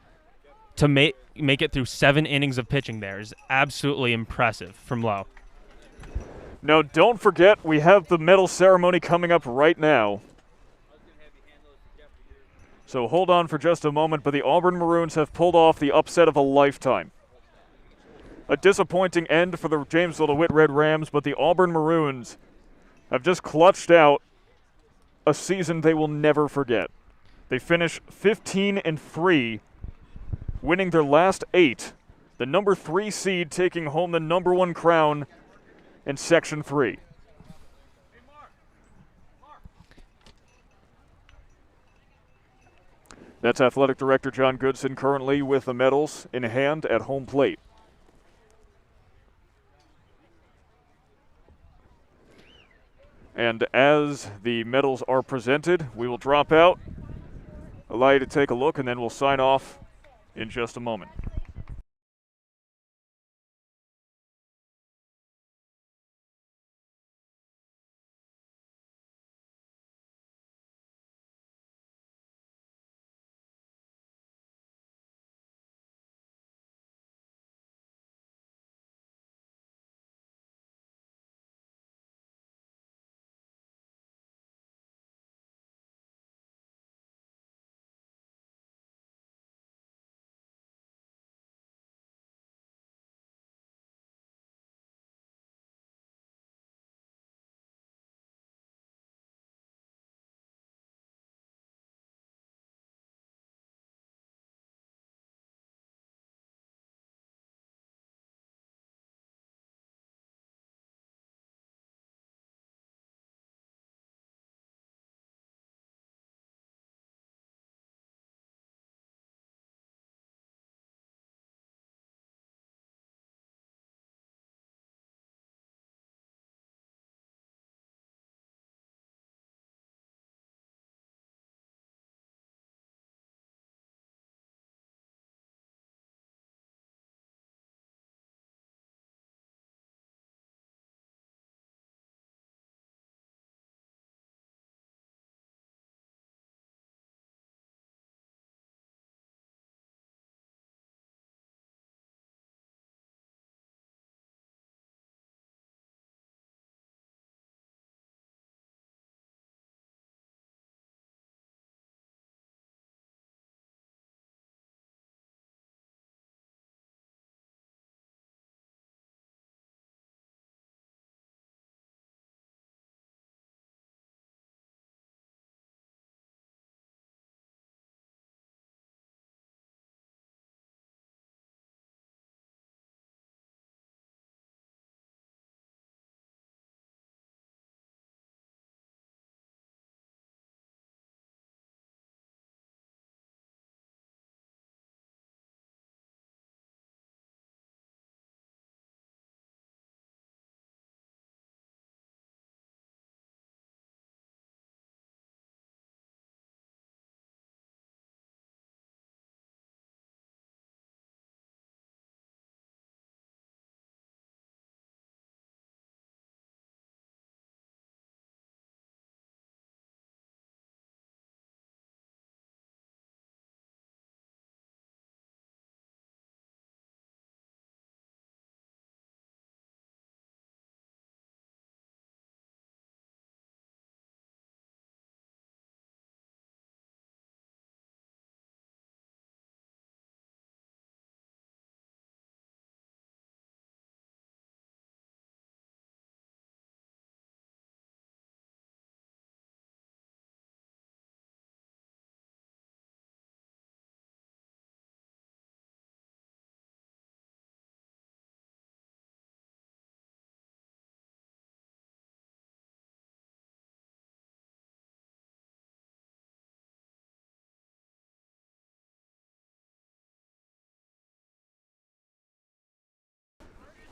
to make it through 7 innings of pitching there is absolutely impressive from Lowe. Now, don't forget, we have the medal ceremony coming up right now. So hold on for just a moment, but the Auburn Maroons have pulled off the upset of a lifetime. A disappointing end for the Jamesville-DeWitt Red Rams, but the Auburn Maroons have just clutched out a season they will never forget. They finish 15-3, winning their last 8, the number 3 seed taking home the number 1 crown in Section 3. That's Athletic Director John Goodson currently with the medals in hand at home plate. And as the medals are presented, we will drop out, allow you to take a look, and then we'll sign off in just a moment.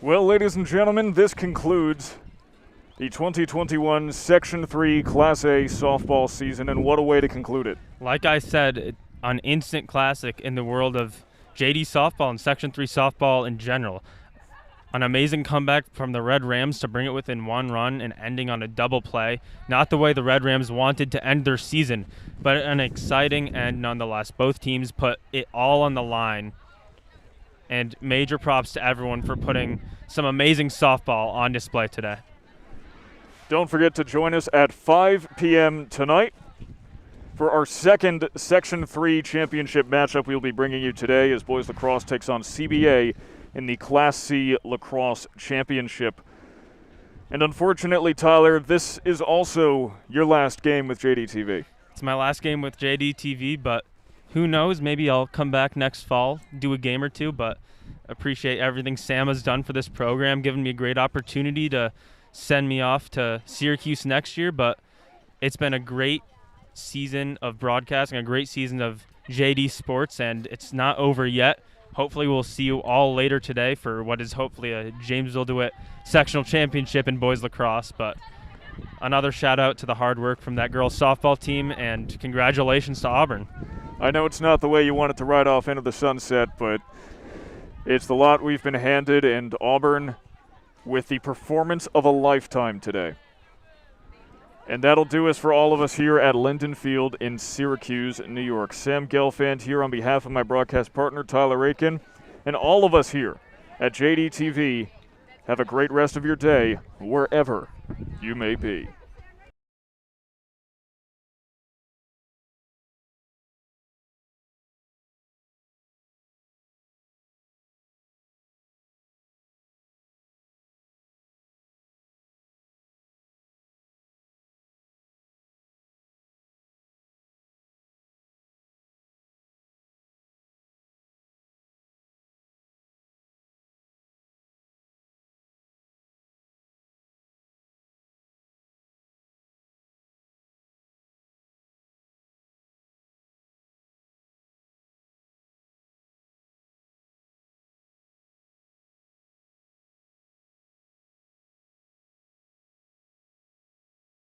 Well, ladies and gentlemen, this concludes the 2021 Section 3 Class A softball season, and what a way to conclude it. Like I said, an instant classic in the world of JD softball and Section 3 softball in general. An amazing comeback from the Red Rams to bring it within one run and ending on a double play. Not the way the Red Rams wanted to end their season, but an exciting end nonetheless. Both teams put it all on the line. And major props to everyone for putting some amazing softball on display today. Don't forget to join us at 5 p.m. tonight for our second Section 3 championship matchup we'll be bringing you today as boys lacrosse takes on CBA in the Class C Lacrosse Championship. And unfortunately, Tyler, this is also your last game with JDTV. It's my last game with JDTV, but who knows? Maybe I'll come back next fall, do a game or two, but appreciate everything Sam has done for this program, giving me a great opportunity to send me off to Syracuse next year. But it's been a great season of broadcasting, a great season of JD Sports, and it's not over yet. Hopefully we'll see you all later today for what is hopefully a Jamesville-DeWitt sectional championship in boys lacrosse. But another shout out to the hard work from that girls softball team, and congratulations to Auburn. I know it's not the way you want it to ride off into the sunset, but it's the lot we've been handed, and Auburn with the performance of a lifetime today. And that'll do us for all of us here at Linden Field in Syracuse, New York. Sam Gelfand here on behalf of my broadcast partner, Tyler Aitken, and all of us here at JDTV. Have a great rest of your day, wherever you may be.